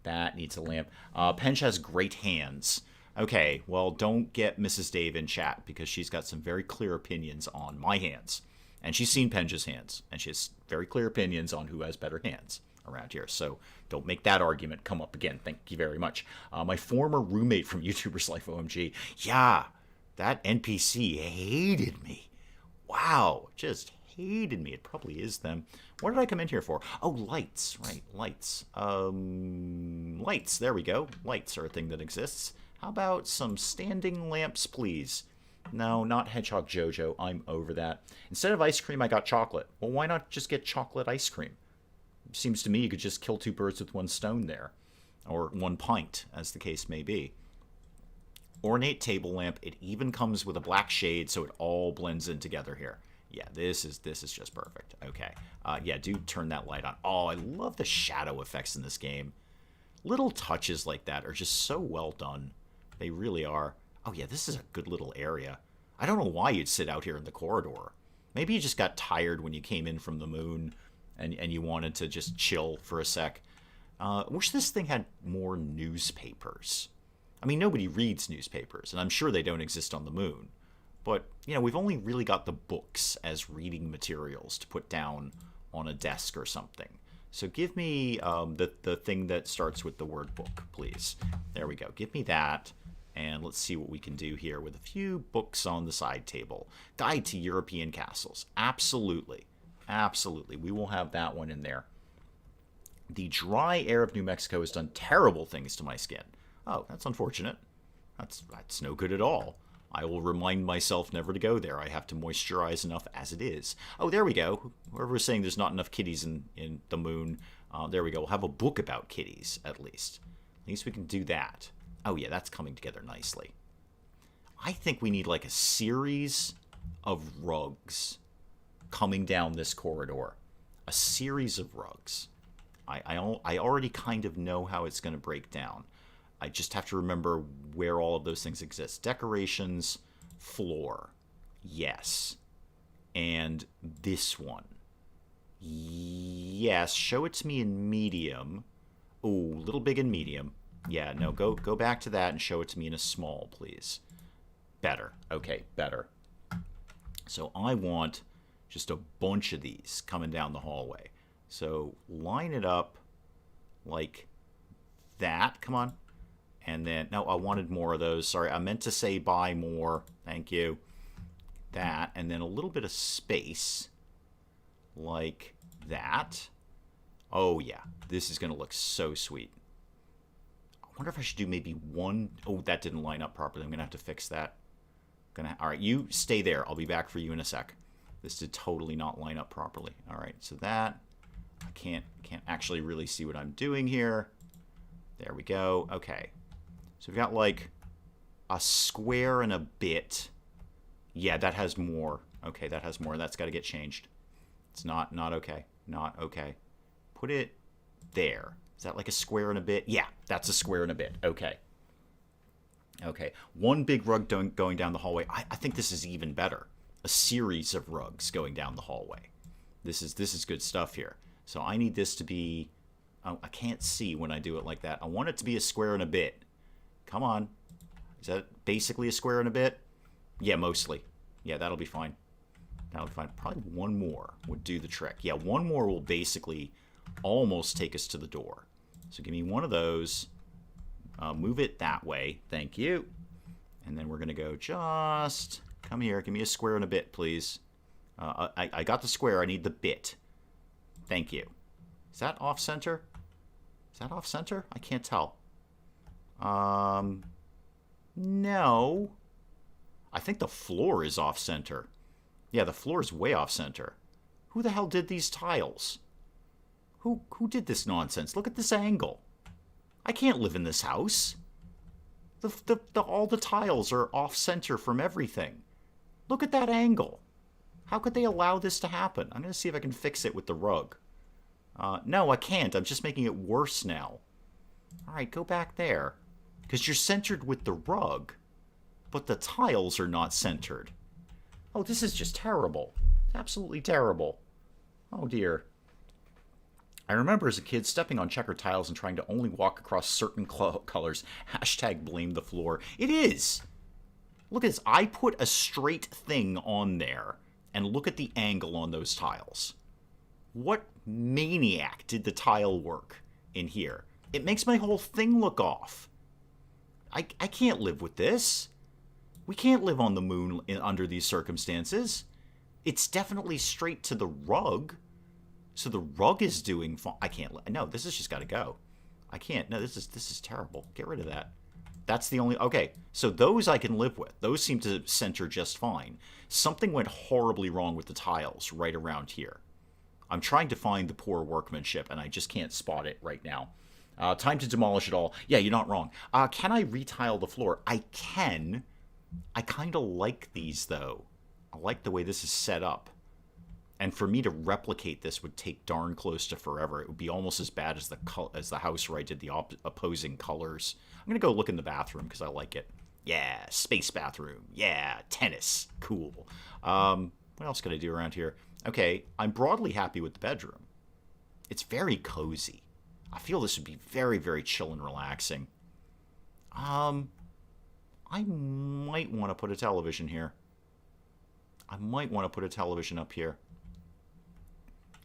Speaker 1: That needs a lamp. Penge has great hands. Okay, well, don't get Mrs. Dave in chat because she's got some very clear opinions on my hands. And she's seen Penge's hands. And she has very clear opinions on who has better hands around here. So don't make that argument come up again. Thank you very much. My former roommate from YouTubers Life OMG. Yeah, that NPC hated me. Wow, just hated me. It probably is them. What did I come in here for? Oh, lights. Right, lights. Lights. There we go. Lights are a thing that exists. How about some standing lamps, please? No, not Hedgehog Jojo. I'm over that. Instead of ice cream, I got chocolate. Well, why not just get chocolate ice cream? Seems to me you could just kill 2 birds with 1 stone there. Or 1 pint, as the case may be. Ornate table lamp. It even comes with a black shade, so it all blends in together here. Yeah, this is just perfect. Okay. Yeah, do turn that light on. Oh, I love the shadow effects in this game. Little touches like that are just so well done. They really are. Oh, yeah, this is a good little area. I don't know why you'd sit out here in the corridor. Maybe you just got tired when you came in from the moon and you wanted to just chill for a sec. Wish this thing had more newspapers. I mean, nobody reads newspapers, and I'm sure they don't exist on the moon. But, we've only really got the books as reading materials to put down on a desk or something. So give me the thing that starts with the word book, please. There we go. Give me that. And let's see what we can do here with a few books on the side table. Guide to European Castles. Absolutely. Absolutely. We will have that one in there. The dry air of New Mexico has done terrible things to my skin. Oh, that's unfortunate. That's no good at all. I will remind myself never to go there. I have to moisturize enough as it is. Oh, there we go. Whoever was saying there's not enough kitties in the moon, there we go. We'll have a book about kitties, at least. At least we can do that. Oh, yeah, that's coming together nicely. I think we need like a series of rugs coming down this corridor. A series of rugs. I already kind of know how it's going to break down. I just have to remember where all of those things exist. Decorations, floor. Yes. And this one. Yes, show it to me in medium. Ooh, little big and medium. Yeah, no, go back to that and show it to me in a small, please. Better. Okay, better. So I want just a bunch of these coming down the hallway. So line it up like that. Come on. And then, no, I wanted more of those. Sorry, I meant to say buy more. Thank you. That. And then a little bit of space like that. Oh, yeah. This is going to look so sweet. I wonder if I should do maybe one. Oh, that didn't line up properly. I'm going to have to fix that. All right, you stay there. I'll be back for you in a sec. This did totally not line up properly. All right, so that. I can't actually really see what I'm doing here. There we go. Okay. So we've got like a square and a bit. Yeah, that has more. Okay, that has more. That's got to get changed. It's not okay. Not okay. Put it there. Is that like a square and a bit? Yeah, that's a square and a bit. Okay. Okay. One big rug going down the hallway. I think this is even better. A series of rugs going down the hallway. This is good stuff here. So I need this to be... Oh, I can't see when I do it like that. I want it to be a square and a bit. Come on. Is that basically a square and a bit? Yeah, mostly. Yeah, that'll be fine. That'll be fine. Probably one more would do the trick. Yeah, one more will basically almost take us to the door. So give me one of those. Move it that way. Thank you. And then we're going to go just... Come here. Give me a square and a bit, please. I got the square. I need the bit. Thank you. Is that off-center? Is that off-center? I can't tell. No. I think the floor is off-center. Yeah, the floor is way off-center. Who the hell did these tiles? Who did this nonsense? Look at this angle. I can't live in this house. All the tiles are off-center from everything. Look at that angle. How could they allow this to happen? I'm going to see if I can fix it with the rug. No, I can't. I'm just making it worse now. All right, go back there. Because you're centered with the rug, but the tiles are not centered. Oh, this is just terrible. Absolutely terrible. Oh, dear. I remember as a kid stepping on checkered tiles and trying to only walk across certain colors. Hashtag blame the floor. It is. Look at this. I put a straight thing on there, and look at the angle on those tiles. What maniac did the tile work in here? It makes my whole thing look off. I can't live with this. We can't live on the moon under these circumstances. It's definitely straight to the rug. So the rug is doing fine. I can't. No, this has just got to go. I can't. No, this is terrible. Get rid of that. That's the only... Okay, so those I can live with. Those seem to center just fine. Something went horribly wrong with the tiles right around here. I'm trying to find the poor workmanship, and I just can't spot it right now. Time to demolish it all. Yeah, you're not wrong. Can I retile the floor? I can. I kind of like these, though. I like the way this is set up. And for me to replicate this would take darn close to forever. It would be almost as bad as the house where I did the opposing colors. I'm going to go look in the bathroom because I like it. Yeah, space bathroom. Yeah, tennis. Cool. What else can I do around here? Okay, I'm broadly happy with the bedroom. It's very cozy. I feel this would be very, very chill and relaxing. I might want to put a television here. I might want to put a television up here.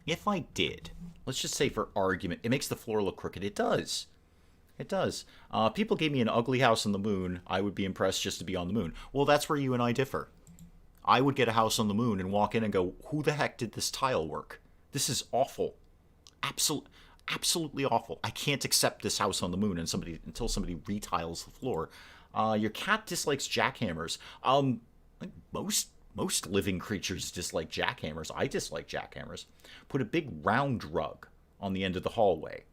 Speaker 1: if I did, let's just say for argument, it makes the floor look crooked. It does. It does. People gave me an ugly house on the moon. I would be impressed just to be on the moon. Well, that's where you and I differ. I would get a house on the moon and walk in and go, who the heck did this tile work? This is awful. Absolutely awful. I can't accept this house on the moon until somebody retiles the floor. Your cat dislikes jackhammers. Like most living creatures dislike jackhammers. I dislike jackhammers. Put a big round rug on the end of the hallway.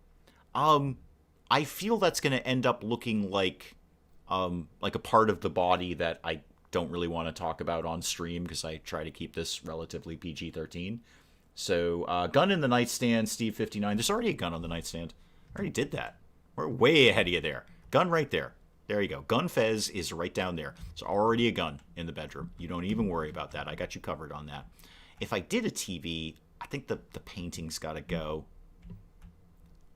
Speaker 1: I feel that's going to end up looking like a part of the body that I don't really want to talk about on stream because I try to keep this relatively PG-13. So, gun in the nightstand, Steve59. There's already a gun on the nightstand. I already did that. We're way ahead of you there. Gun right there. There you go. Gun Fez is right down there. There's already a gun in the bedroom. You don't even worry about that. I got you covered on that. If I did a TV, I think the painting's got to go.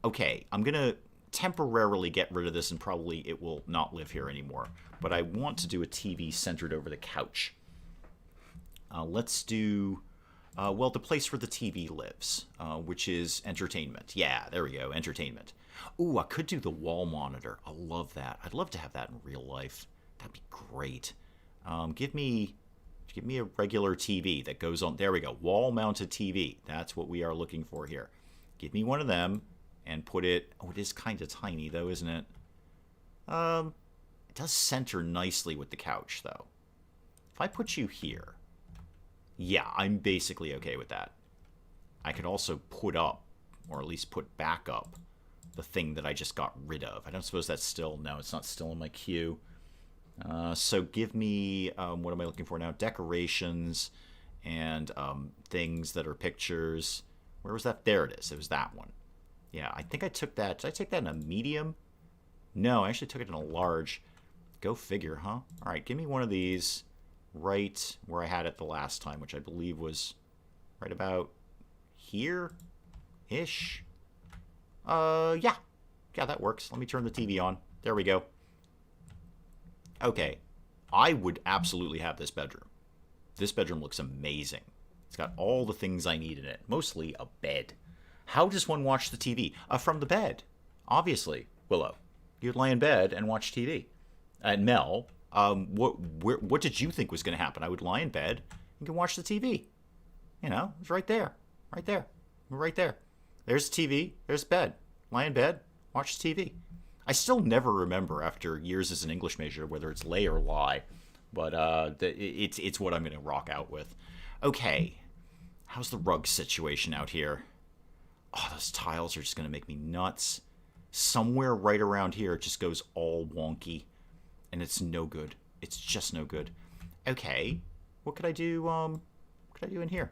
Speaker 1: Okay, I'm going to temporarily get rid of this and probably it will not live here anymore. But I want to do a TV centered over the couch. Let's do... well, the place where the TV lives, which is entertainment. Yeah, there we go, entertainment. Ooh, I could do the wall monitor. I love that. I'd love to have that in real life. That'd be great. Give me a regular TV that goes on. There we go, wall-mounted TV. That's what we are looking for here. Give me one of them and put it... Oh, it is kind of tiny, though, isn't it? It does center nicely with the couch, though. If I put you here... Yeah, I'm basically okay with that. I could also put up, or at least put back up, the thing that I just got rid of. I don't suppose that's still... No, it's not still in my queue. So give me... what am I looking for now? Decorations and things that are pictures. Where was that? There it is. It was that one. Yeah, I think I took that... Did I take that in a medium? No, I actually took it in a large. Go figure, huh? All right, give me one of these... right where I had it the last time, which I believe was right about here-ish. Yeah, that works. Let me turn the TV on. There we go. Okay, I would absolutely have this bedroom. This bedroom looks amazing. It's got all the things I need in it, mostly a bed. How does one watch the TV? From the bed, obviously. Willow, you'd lie in bed and watch TV. And Mel... what did you think was going to happen? I would lie in bed and can watch the TV. You know, it's right there. Right there. Right there. There's the TV. There's the bed. Lie in bed. Watch the TV. I still never remember after years as an English major whether it's lay or lie. But it's what I'm going to rock out with. Okay. How's the rug situation out here? Oh, those tiles are just going to make me nuts. Somewhere right around here it just goes all wonky. And it's no good. It's just no good. Okay. What could I do? What could I do in here?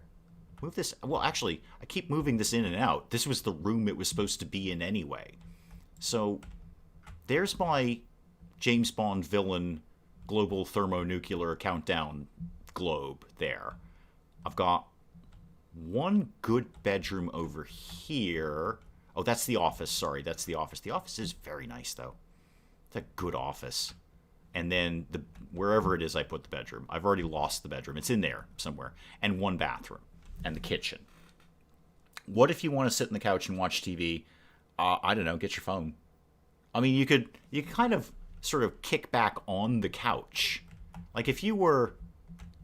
Speaker 1: Move this. Well, actually, I keep moving this in and out. This was the room it was supposed to be in anyway. So, there's my James Bond villain global thermonuclear countdown globe there. I've got one good bedroom over here. Oh, that's the office. Sorry, that's the office. The office is very nice, though. It's a good office. And then wherever it is I put the bedroom. I've already lost the bedroom. It's in there somewhere. And one bathroom. And the kitchen. What if you want to sit on the couch and watch TV? I don't know. Get your phone. I mean, you could kind of sort of kick back on the couch. Like if you were...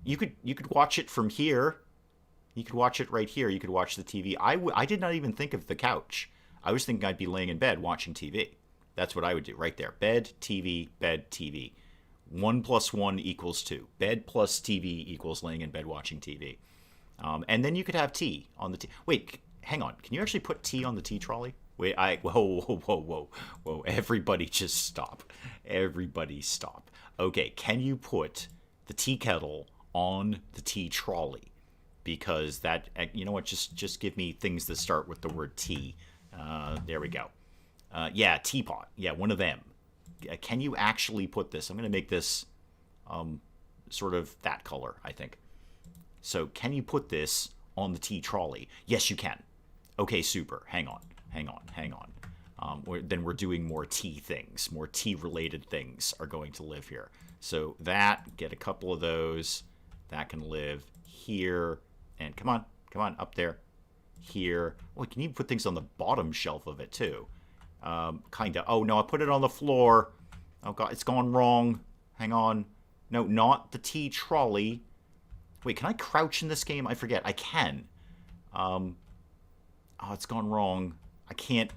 Speaker 1: You could watch it from here. You could watch it right here. You could watch the TV. I did not even think of the couch. I was thinking I'd be laying in bed watching TV. That's what I would do right there. Bed, TV, bed, TV. 1 + 1 = 2. Bed plus TV equals laying in bed watching TV. And then you could have tea on the tea. Wait, hang on. Can you actually put tea on the tea trolley? Wait, whoa. Everybody just stop. Everybody stop. Okay, can you put the tea kettle on the tea trolley? Because that, you know what, just give me things that start with the word tea. There we go. Yeah, teapot. Yeah, one of them. Can you actually put this? I'm going to make this sort of that color, I think. So can you put this on the tea trolley? Yes, you can. Okay, super. Hang on. Then we're doing more tea things. More tea-related things are going to live here. So that, get a couple of those. That can live here. And come on, up there. here. Oh, you can even put things on the bottom shelf of it, too. Kind of. Oh, no, I put it on the floor. Oh, God, it's gone wrong. Hang on. No, not the tea trolley. Wait, can I crouch in this game? I forget. I can. Oh, it's gone wrong. I can't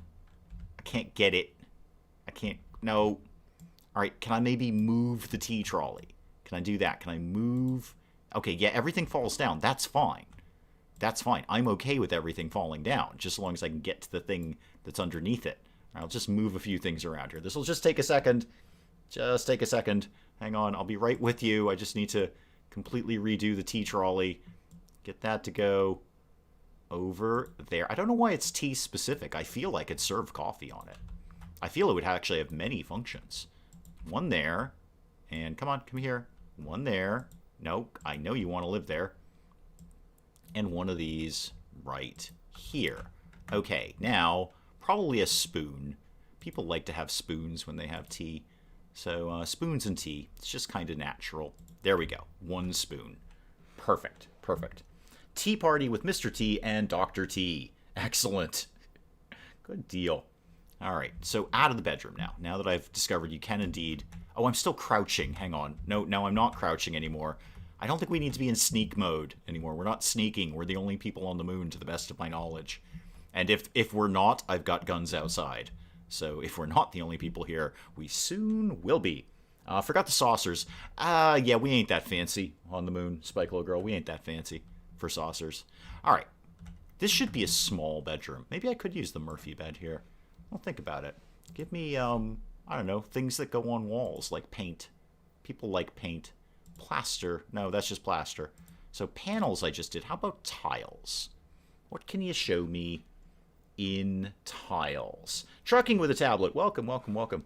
Speaker 1: get it. I can't. No. All right, can I maybe move the tea trolley? Can I do that? Can I move? Okay, yeah, everything falls down. That's fine. That's fine. I'm okay with everything falling down, just as long as I can get to the thing that's underneath it. I'll just move a few things around here. This will just take a second. Just take a second. Hang on, I'll be right with you. I just need to completely redo the tea trolley. Get that to go over there. I don't know why it's tea specific. I feel like it served coffee on it. I feel it would actually have many functions. One there. And come on, come here. One there. No, I know you want to live there. And one of these right here. Okay, now, probably a spoon. People like to have spoons when they have tea. So, spoons and tea. It's just kind of natural. There we go. One spoon. Perfect. Perfect. Tea party with Mr. T and Dr. T. Excellent. Good deal. All right, so out of the bedroom now. Now that I've discovered you can indeed... Oh, I'm still crouching. Hang on. No, I'm not crouching anymore. I don't think we need to be in sneak mode anymore. We're not sneaking. We're the only people on the moon, to the best of my knowledge. And if we're not, I've got guns outside. So if we're not the only people here, we soon will be. Forgot the saucers. Yeah, we ain't that fancy on the moon, Spike Little Girl. We ain't that fancy for saucers. All right. This should be a small bedroom. Maybe I could use the Murphy bed here. Well, think about it. Give me, I don't know, things that go on walls, like paint. People like paint. Plaster. No, that's just plaster. So panels I just did. How about tiles? What can you show me in tiles? Trucking with a tablet. Welcome, welcome, welcome.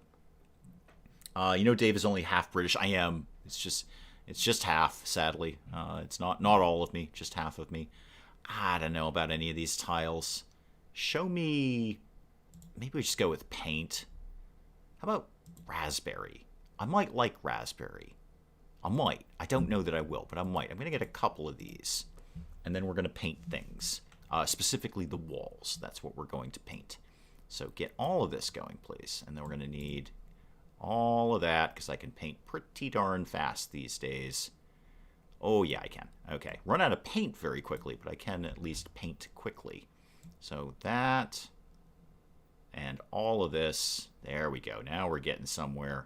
Speaker 1: You know Dave is only half British. I am. It's just half, sadly. It's not all of me, just half of me. I don't know about any of these tiles. Show me... Maybe we just go with paint. How about raspberry? I might like raspberry. I might. I don't know that I will, but I might. I'm going to get a couple of these. And then we're going to paint things. Specifically the walls. That's what we're going to paint. So get all of this going, please. And then we're going to need all of that, because I can paint pretty darn fast these days. Oh, yeah, I can. Okay. Run out of paint very quickly, but I can at least paint quickly. So that... And all of this, there we go. Now we're getting somewhere.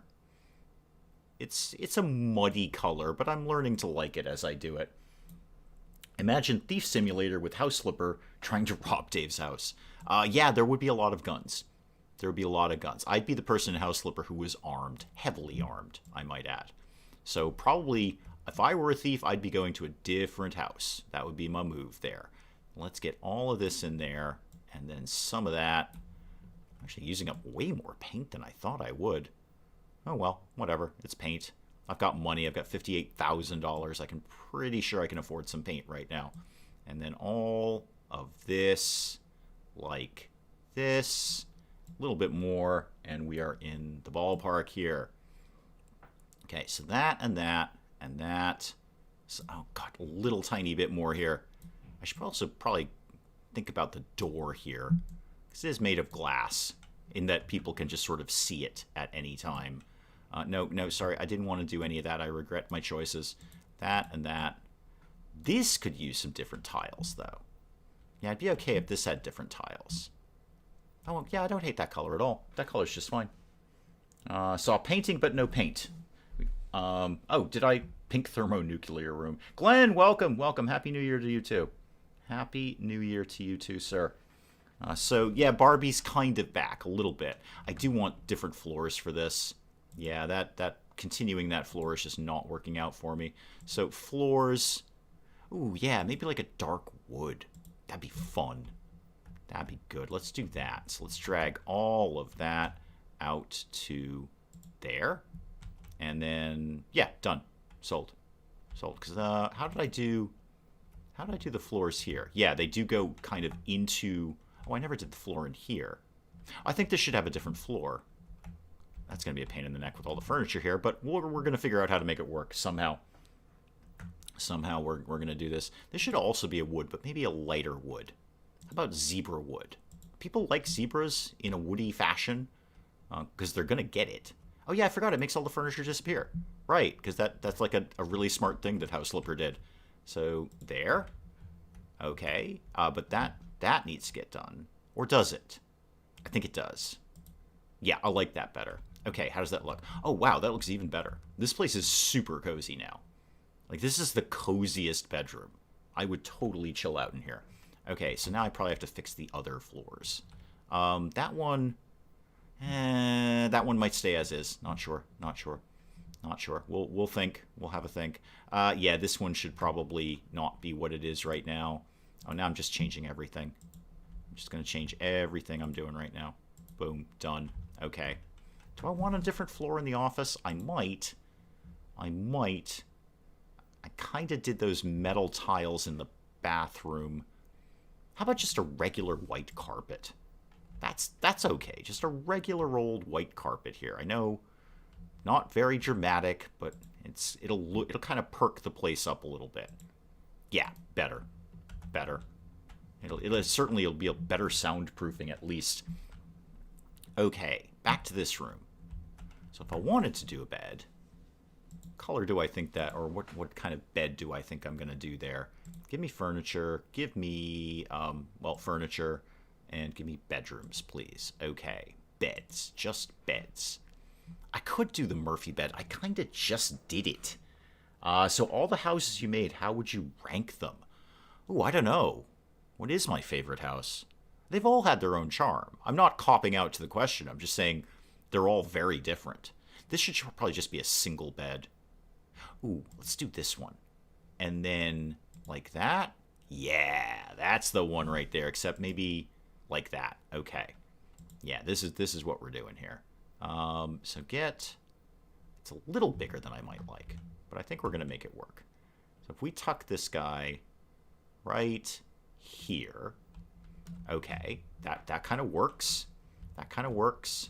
Speaker 1: It's a muddy color, but I'm learning to like it as I do it. Imagine Thief Simulator with House Flipper trying to rob Dave's house. Yeah, there would be a lot of guns. There would be a lot of guns. I'd be the person in House Flipper who was armed, heavily armed, I might add. So probably, if I were a thief, I'd be going to a different house. That would be my move there. Let's get all of this in there, and then some of that... Actually using up way more paint than I thought I would. Oh well, whatever. It's paint. I've got money. I've got $58,000. I can pretty sure I can afford some paint right now. And then all of this, like this, a little bit more, and we are in the ballpark here. Okay, so that and that and that. So, oh god, a little tiny bit more here. I should also probably think about the door here. This is made of glass, in that people can just sort of see it at any time. No, sorry, I didn't want to do any of that. I regret my choices. That and that. This could use some different tiles, though. Yeah, I'd be okay if this had different tiles. Oh, yeah, I don't hate that color at all. That color's just fine. Saw painting, but no paint. Oh, did I... Pink thermonuclear room. Glenn, welcome, welcome. Happy New Year to you, too. Happy New Year to you, too, sir. So, yeah, Barbie's kind of back a little bit. I do want different floors for this. Yeah, that continuing that floor is just not working out for me. So, floors... Ooh, yeah, maybe like a dark wood. That'd be fun. That'd be good. Let's do that. So, let's drag all of that out to there. And then, yeah, done. Sold. Sold. Because, how did I do the floors here? Yeah, they do go kind of into... Oh, I never did the floor in here. I think this should have a different floor. That's going to be a pain in the neck with all the furniture here, but we're going to figure out how to make it work somehow. Somehow we're going to do this. This should also be a wood, but maybe a lighter wood. How about zebra wood? People like zebras in a woody fashion because they're going to get it. Oh, yeah, I forgot. It makes all the furniture disappear. Right, because that's like a really smart thing that House Flipper did. So, there. Okay. But that needs to get done. Or does it? I think it does. Yeah, I like that better. Okay, how does that look? Oh, wow, that looks even better. This place is super cozy now. Like, this is the coziest bedroom. I would totally chill out in here. Okay, so now I probably have to fix the other floors. That one might stay as is. Not sure. We'll think. We'll have a think. Yeah, this one should probably not be what it is right now. Oh, now I'm just changing everything. I'm just going to change everything I'm doing right now. Boom, done. Okay. Do I want a different floor in the office? I might. I kind of did those metal tiles in the bathroom. How about just a regular white carpet? That's okay. Just a regular old white carpet here. I know, not very dramatic, but it'll kind of perk the place up a little bit. Yeah, better. It'll be a better soundproofing at least. Okay, back to this room. So if I wanted to do a bed, color do I think that, or what kind of bed do I think I'm going to do there? Give me furniture. Give me, furniture. And give me bedrooms, please. Okay, beds. Just beds. I could do the Murphy bed. I kind of just did it. So all the houses you made, how would you rank them? Ooh, I don't know. What is my favorite house? They've all had their own charm. I'm not copping out to the question. I'm just saying they're all very different. This should probably just be a single bed. Ooh, let's do this one. And then like that. Yeah, that's the one right there. Except maybe like that. Okay. Yeah, this is what we're doing here. So it's a little bigger than I might like, but I think we're going to make it work. So if we tuck this guy right here, okay, that kind of works. That kind of works.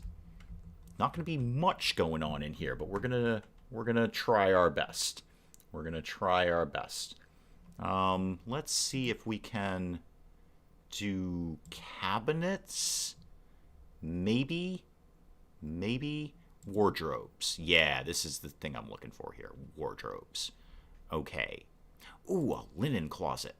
Speaker 1: Not going to be much going on in here, but we're gonna try our best. We're gonna try our best. Let's see if we can do cabinets. Maybe wardrobes. Yeah, this is the thing I'm looking for here. Wardrobes. Okay. Ooh, a linen closet.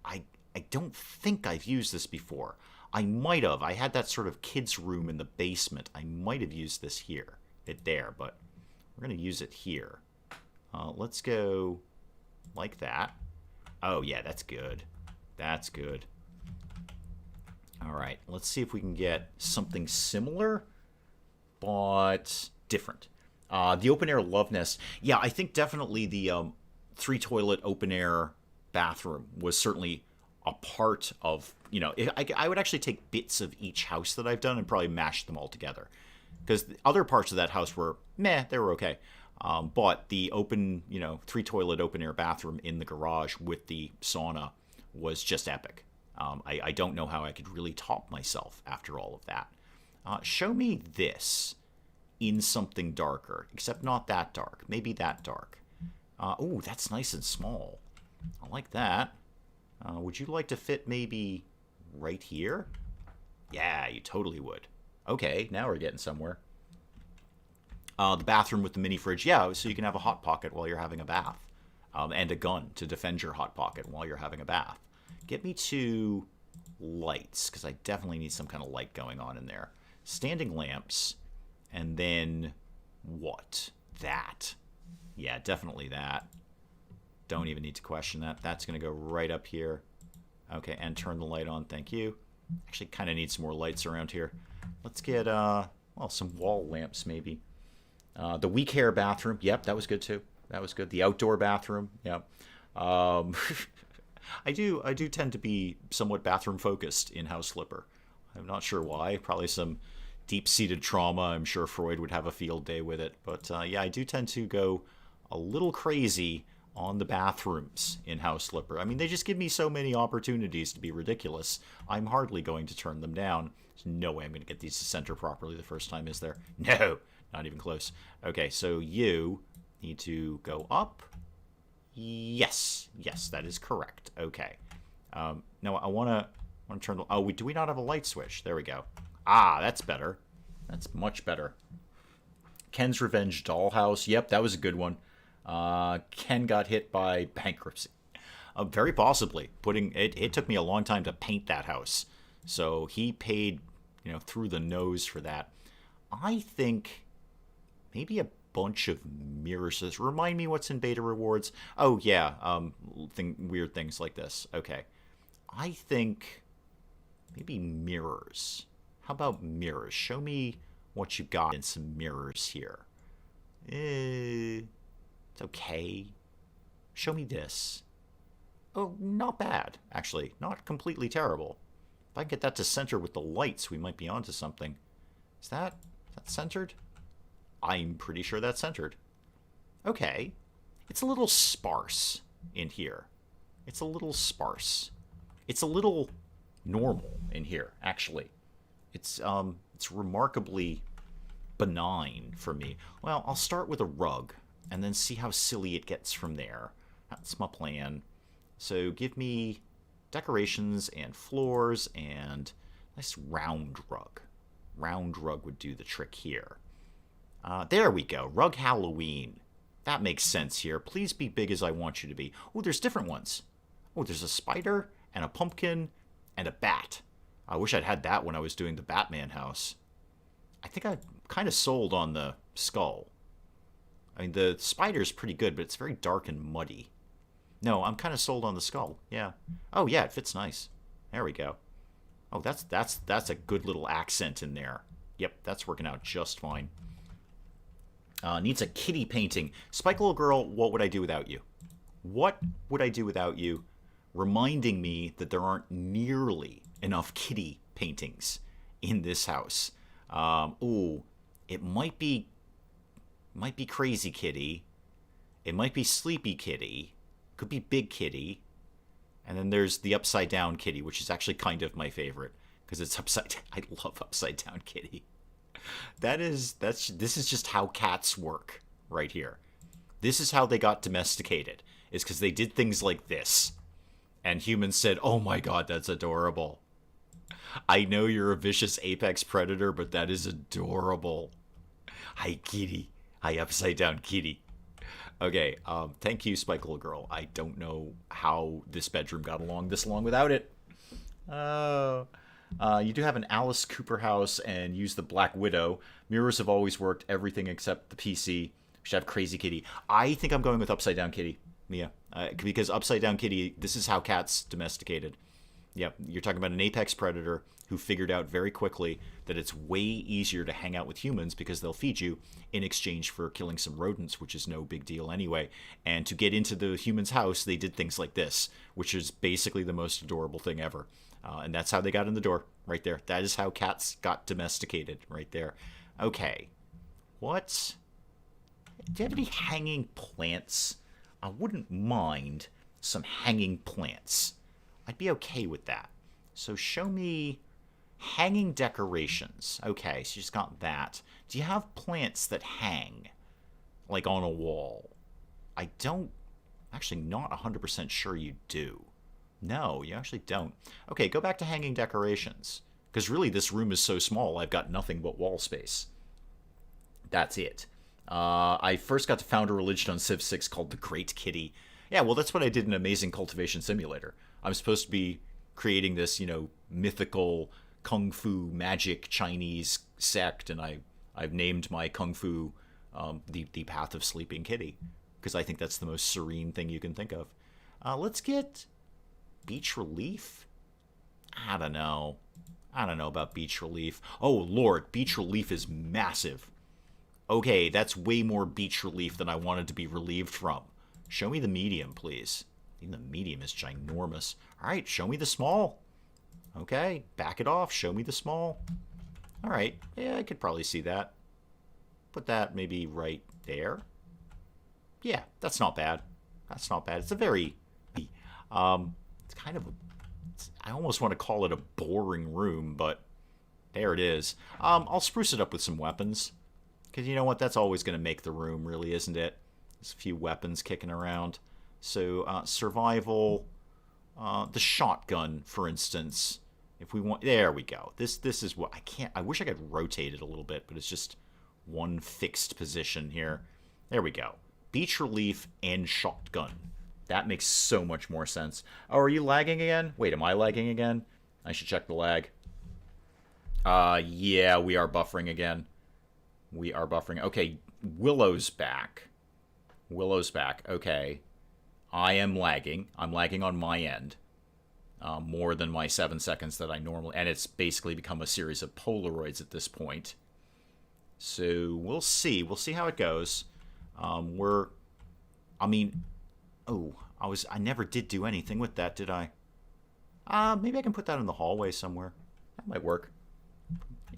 Speaker 1: I don't think I've used this before. I might have. I had that sort of kids' room in the basement. I might have used this here. There, but we're going to use it here. Let's go like that. Oh, yeah, that's good. That's good. All right, let's see if we can get something similar, but different. The open-air love nest. Yeah, I think definitely the 3-toilet open-air bathroom was certainly a part of, I would actually take bits of each house that I've done and probably mash them all together. Because the other parts of that house were, they were okay. But the 3-toilet open-air bathroom in the garage with the sauna was just epic. I don't know how I could really top myself after all of that. Show me this in something darker, except not that dark. Maybe that dark. Ooh, that's nice and small. I like that. Would you like to fit maybe right here? Yeah, you totally would. Okay, now we're getting somewhere. The bathroom with the mini fridge. Yeah, so you can have a hot pocket while you're having a bath. And a gun to defend your hot pocket while you're having a bath. Get me to lights, because I definitely need some kind of light going on in there. Standing lamps. And then what? That. Yeah, definitely that. Don't even need to question that. That's going to go right up here. Okay, and turn the light on. Thank you. Actually, kind of need some more lights around here. Let's get, some wall lamps maybe. The weak hair bathroom. Yep, that was good too. That was good. The outdoor bathroom. Yep. I do tend to be somewhat bathroom focused in House Flipper. I'm not sure why. Probably some deep-seated trauma. I'm sure Freud would have a field day with it. But yeah, I do tend to go a little crazy on the bathrooms in House Flipper. I mean, they just give me so many opportunities to be ridiculous. I'm hardly going to turn them down. There's no way I'm going to get these to center properly the first time, is there? No, not even close. Okay, so you need to go up. Yes, that is correct. Okay. Now I want to I want to turn the... Oh, do we not have a light switch? There we go. Ah, that's better. That's much better. Ken's Revenge Dollhouse. Yep, that was a good one. Ken got hit by bankruptcy. Very possibly. It took me a long time to paint that house. So he paid, through the nose for that. I think maybe a bunch of mirrors. Remind me what's in beta rewards. Oh, yeah. Weird things like this. Okay. I think maybe mirrors. How about mirrors? Show me what you got in some mirrors here. It's okay. Show me this. Oh, not bad, actually. Not completely terrible. If I can get that to center with the lights, we might be onto something. Is that centered? I'm pretty sure that's centered. Okay. It's a little sparse in here. It's a little sparse. It's a little normal in here, actually. It's remarkably benign for me. Well, I'll start with a rug and then see how silly it gets from there. That's my plan. So give me decorations and floors and a nice round rug. Round rug would do the trick here. There we go. Rug Halloween. That makes sense here. Please be big as I want you to be. Oh, there's different ones. Oh, there's a spider and a pumpkin and a bat. I wish I'd had that when I was doing the Batman house. I think I'm kind of sold on the skull. I mean, the spider's pretty good, but it's very dark and muddy. No, I'm kind of sold on the skull. Yeah. Oh, yeah, it fits nice. There we go. Oh, that's a good little accent in there. Yep, that's working out just fine. Needs a kitty painting. Spike Little Girl, what would I do without you? What would I do without you? Reminding me that there aren't nearly enough kitty paintings in this house. Ooh, it might be Crazy Kitty. It might be Sleepy Kitty. Could be Big Kitty. And then there's the Upside Down Kitty, which is actually kind of my favorite because it's upside down. I love Upside Down Kitty. This is just how cats work right here. This is how they got domesticated, is because they did things like this. And humans said, oh my god, that's adorable. I know you're a vicious apex predator, but that is adorable. Hi, kitty. Hi, Upside Down Kitty. Okay, thank you, Spike Little Girl. I don't know how this bedroom got along this long without it. You do have an Alice Cooper house and use the Black Widow. Mirrors have always worked, everything except the PC. We should have Crazy Kitty. I think I'm going with Upside Down Kitty, Mia. Because Upside Down Kitty, this is how cats domesticated. Yep, you're talking about an apex predator who figured out very quickly that it's way easier to hang out with humans because they'll feed you in exchange for killing some rodents, which is no big deal anyway. And to get into the human's house, they did things like this, which is basically the most adorable thing ever. And that's how they got in the door, right there. That is how cats got domesticated, right there. Okay. What? Do you have any hanging plants? I wouldn't mind some hanging plants. I'd be okay with that. So show me hanging decorations. Okay, so you just got that. Do you have plants that hang, like on a wall? I don't, actually not 100% sure you do. No, you actually don't. Okay, go back to hanging decorations. Because really this room is so small, I've got nothing but wall space. That's it. I first got to found a religion on Civ 6 called the Great Kitty. Yeah, well, that's what I did in Amazing Cultivation Simulator. I'm supposed to be creating this, mythical kung fu magic Chinese sect, and I've named my kung fu the Path of Sleeping Kitty, because I think that's the most serene thing you can think of. Let's get beach relief. I don't know about beach relief. Oh, Lord, beach relief is massive. Okay, that's way more beach relief than I wanted to be relieved from. Show me the medium, please. Even the medium is ginormous. All right, show me the small. Okay, back it off. Show me the small. All right, yeah, I could probably see that. Put that maybe right there. Yeah, that's not bad. That's not bad. It's a very... it's kind of... I almost want to call it a boring room, but there it is. I'll spruce it up with some weapons. Because you know what? That's always going to make the room, really, isn't it? There's a few weapons kicking around. So, survival. The shotgun, for instance. If we want, there we go. This is what I can't. I wish I could rotate it a little bit, but it's just one fixed position here. There we go. Beach relief and shotgun. That makes so much more sense. Oh, are you lagging again? Wait, am I lagging again? I should check the lag. Yeah, we are buffering again. We are buffering. Okay, Willow's back. Willow's back. Okay. I am lagging. I'm lagging on my end. More than my 7 seconds that I normally... And it's basically become a series of Polaroids at this point. So, we'll see. We'll see how it goes. I mean... Oh, I never did do anything with that, did I? Maybe I can put that in the hallway somewhere. That might work.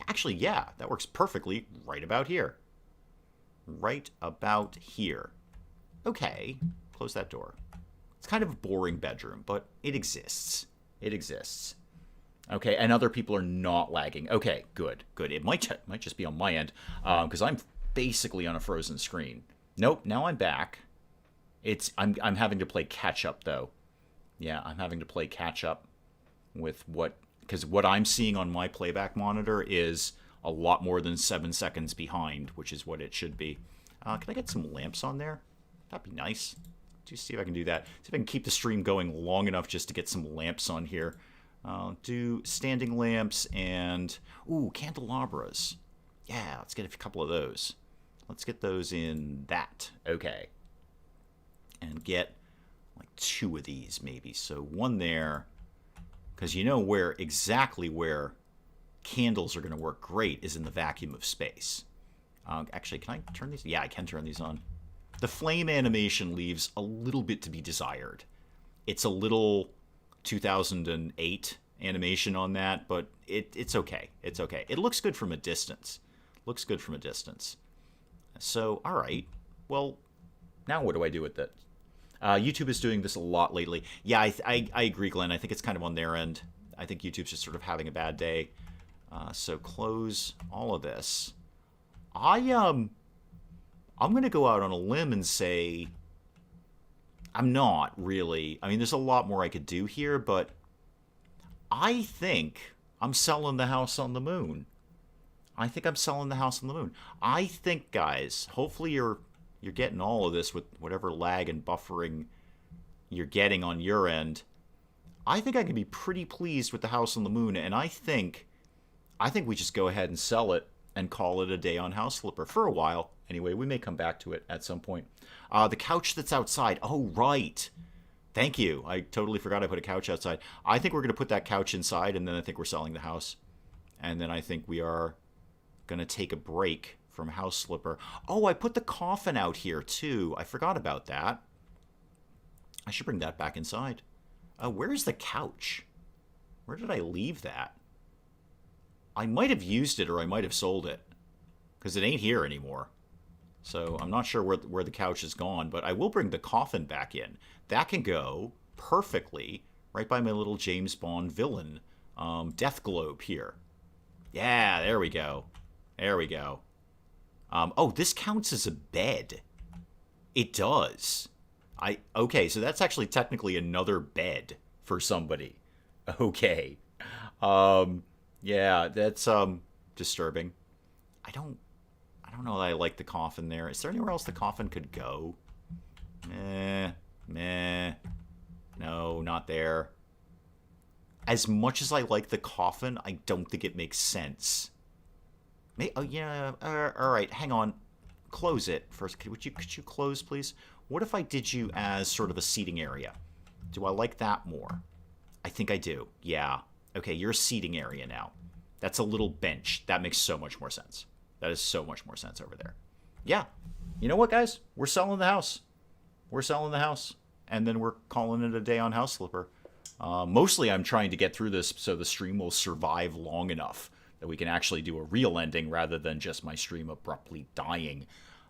Speaker 1: Actually, yeah, that works perfectly right about here. Right about here. Okay, close that door. It's kind of a boring bedroom, but it exists. It exists. Okay, and other people are not lagging. Okay, good, good. It might just be on my end, because I'm basically on a frozen screen. Nope, now I'm back. I'm having to play catch up though. Yeah, I'm having to play catch up with because what I'm seeing on my playback monitor is a lot more than 7 seconds behind, which is what it should be. Can I get some lamps on there? That'd be nice. Just see if I can do that. See if I can keep the stream going long enough just to get some lamps on here. Do standing lamps and... Ooh, candelabras. Yeah, let's get a couple of those. Let's get those in that. Okay. And get like 2 of these maybe. So one there, because you know exactly where candles are going to work great is in the vacuum of space. Actually, can I turn these? Yeah, I can turn these on. The flame animation leaves a little bit to be desired. It's a little 2008 animation on that, but it's okay. It's okay. It looks good from a distance. Looks good from a distance. So, all right. Well, now what do I do with it? YouTube is doing this a lot lately. Yeah, I agree, Glenn. I think it's kind of on their end. I think YouTube's just sort of having a bad day. So close all of this. I'm going to go out on a limb and say I'm not really. I mean, there's a lot more I could do here, but I think I'm selling the house on the moon. I think I'm selling the house on the moon. I think, guys, hopefully you're getting all of this with whatever lag and buffering you're getting on your end. I think I can be pretty pleased with the house on the moon, and I think we just go ahead and sell it and call it a day on House Flipper for a while. Anyway, we may come back to it at some point. The couch that's outside. Oh, right. Thank you. I totally forgot I put a couch outside. I think we're going to put that couch inside, and then I think we're selling the house. And then I think we are going to take a break from House Flipper. Oh, I put the coffin out here, too. I forgot about that. I should bring that back inside. Where's the couch? Where did I leave that? I might have used it or I might have sold it, because it ain't here anymore. So I'm not sure where the couch has gone, but I will bring the coffin back in. That can go perfectly right by my little James Bond villain death globe here. Yeah, there we go. There we go. Oh, this counts as a bed. It does. Okay, so that's actually technically another bed for somebody. Okay. Yeah, that's disturbing. I don't know that I like the coffin there. Is there anywhere else the coffin could go? Meh. No, not there. As much as I like the coffin, I don't think it makes sense. Oh, yeah, all right, hang on. Close it first. Could you close, please? What if I did you as sort of a seating area? Do I like that more? I think I do. Yeah. Okay, you're a seating area now. That's a little bench. That makes so much more sense. That is so much more sense over there. Yeah. You know what, guys? We're selling the house. We're selling the house. And then we're calling it a day on House Flipper. Mostly I'm trying to get through this so the stream will survive long enough that we can actually do a real ending rather than just my stream abruptly dying.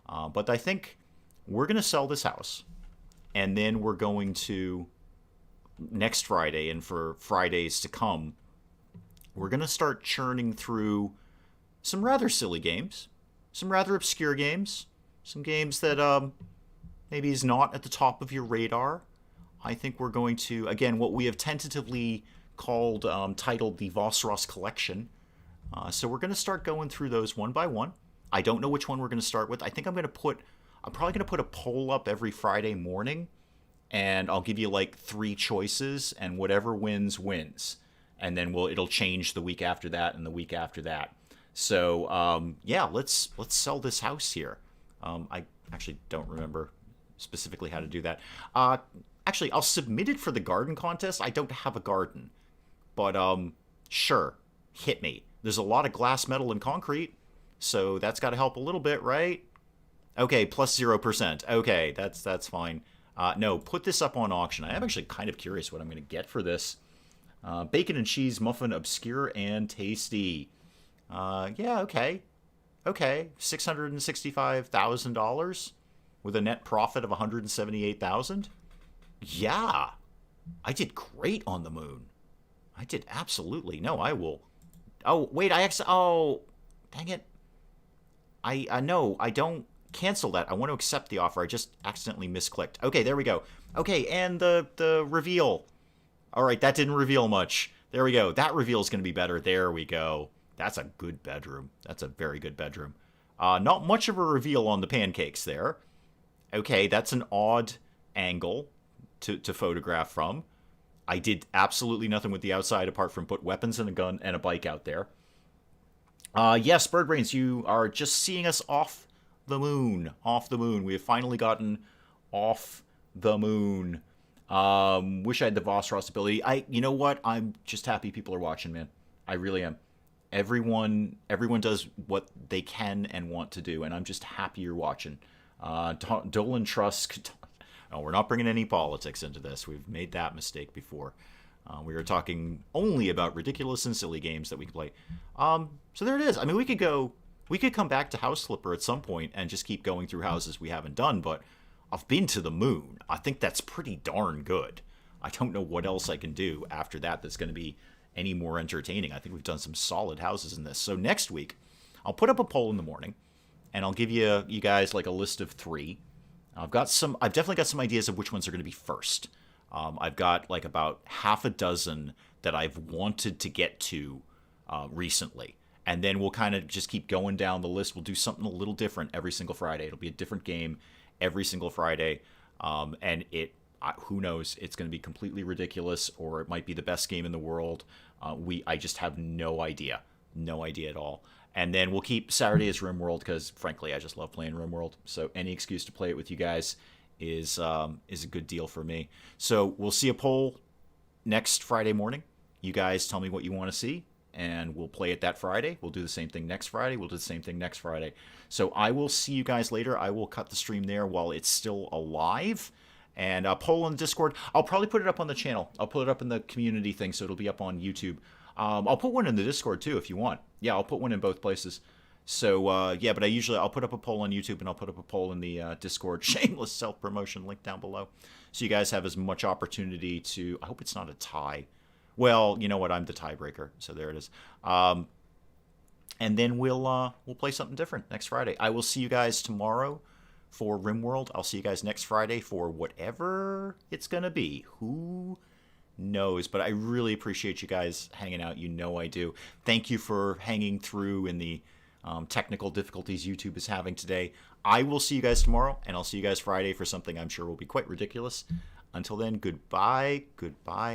Speaker 1: But I think we're going to sell this house. And then we're going to, next Friday and for Fridays to come, we're going to start churning through some rather silly games, some rather obscure games, some games that maybe is not at the top of your radar. I think we're going to, again, what we have tentatively titled the Vossross Collection. So we're going to start going through those one by one. I don't know which one we're going to start with. I think I'm probably going to put a poll up every Friday morning, and I'll give you like 3 choices, and whatever wins, wins. And then it'll change the week after that and the week after that. So yeah, let's sell this house here. I actually don't remember specifically how to do that. Actually, I'll submit it for the garden contest. I don't have a garden, but sure, hit me. There's a lot of glass, metal, and concrete, so that's got to help a little bit, right? Okay, plus 0%. Okay, that's fine. No, put this up on auction. I am actually kind of curious what I'm going to get for this. Bacon and cheese muffin, obscure and tasty. Yeah, okay. Okay, $665,000 with a net profit of $178,000. Yeah, I did great on the moon. I did absolutely. No, I will. Oh, wait, oh, dang it. No, I don't cancel that. I want to accept the offer. I just accidentally misclicked. Okay, there we go. Okay, and the reveal. All right, that didn't reveal much. There we go. That reveal is going to be better. There we go. That's a good bedroom. That's a very good bedroom. Not much of a reveal on the pancakes there. Okay, that's an odd angle to photograph from. I did absolutely nothing with the outside apart from put weapons and a gun and a bike out there. Yes, Birdbrains, you are just seeing us off the moon. Off the moon. We have finally gotten off the moon. Wish I had the Vossross ability. You know what? I'm just happy people are watching, man. I really am. Everyone does what they can and want to do, and I'm just happy you're watching. Dolan Trusk. Oh, we're not bringing any politics into this. We've made that mistake before. We were talking only about ridiculous and silly games that we can play. So there it is. I mean, we could come back to House Flipper at some point and just keep going through houses we haven't done, but I've been to the moon. I think that's pretty darn good. I don't know what else I can do after that that's going to be any more entertaining. I think we've done some solid houses in this. So next week, I'll put up a poll in the morning, and I'll give you guys like a list of 3. I've definitely got some ideas of which ones are going to be first. I've got like about half a dozen that I've wanted to get to recently. And then we'll kind of just keep going down the list. We'll do something a little different every single Friday. It'll be a different game every single Friday. And who knows? It's going to be completely ridiculous, or it might be the best game in the world. I just have no idea. No idea at all. And then we'll keep Saturday as RimWorld because, frankly, I just love playing RimWorld. So any excuse to play it with you guys is a good deal for me. So we'll see a poll next Friday morning. You guys tell me what you want to see, and we'll play it that Friday. We'll do the same thing next Friday. We'll do the same thing next Friday. So I will see you guys later. I will cut the stream there while it's still alive. And poll on the Discord. I'll probably put it up on the channel. I'll put it up in the community thing, so it'll be up on YouTube. I'll put one in the Discord too if you want. Yeah, I'll put one in both places. So yeah, but I'll put up a poll on YouTube and I'll put up a poll in the Discord. Shameless self-promotion link down below. So you guys have as much opportunity to. I hope it's not a tie. Well, you know what? I'm the tiebreaker, so there it is. And then we'll play something different next Friday. I will see you guys tomorrow for RimWorld. I'll see you guys next Friday for whatever it's gonna be. Who knows? But I really appreciate you guys hanging out. You know I do. Thank you for hanging through in the technical difficulties YouTube is having today. I will see you guys tomorrow, and I'll see you guys Friday for something I'm sure will be quite ridiculous. Until then, goodbye. Goodbye.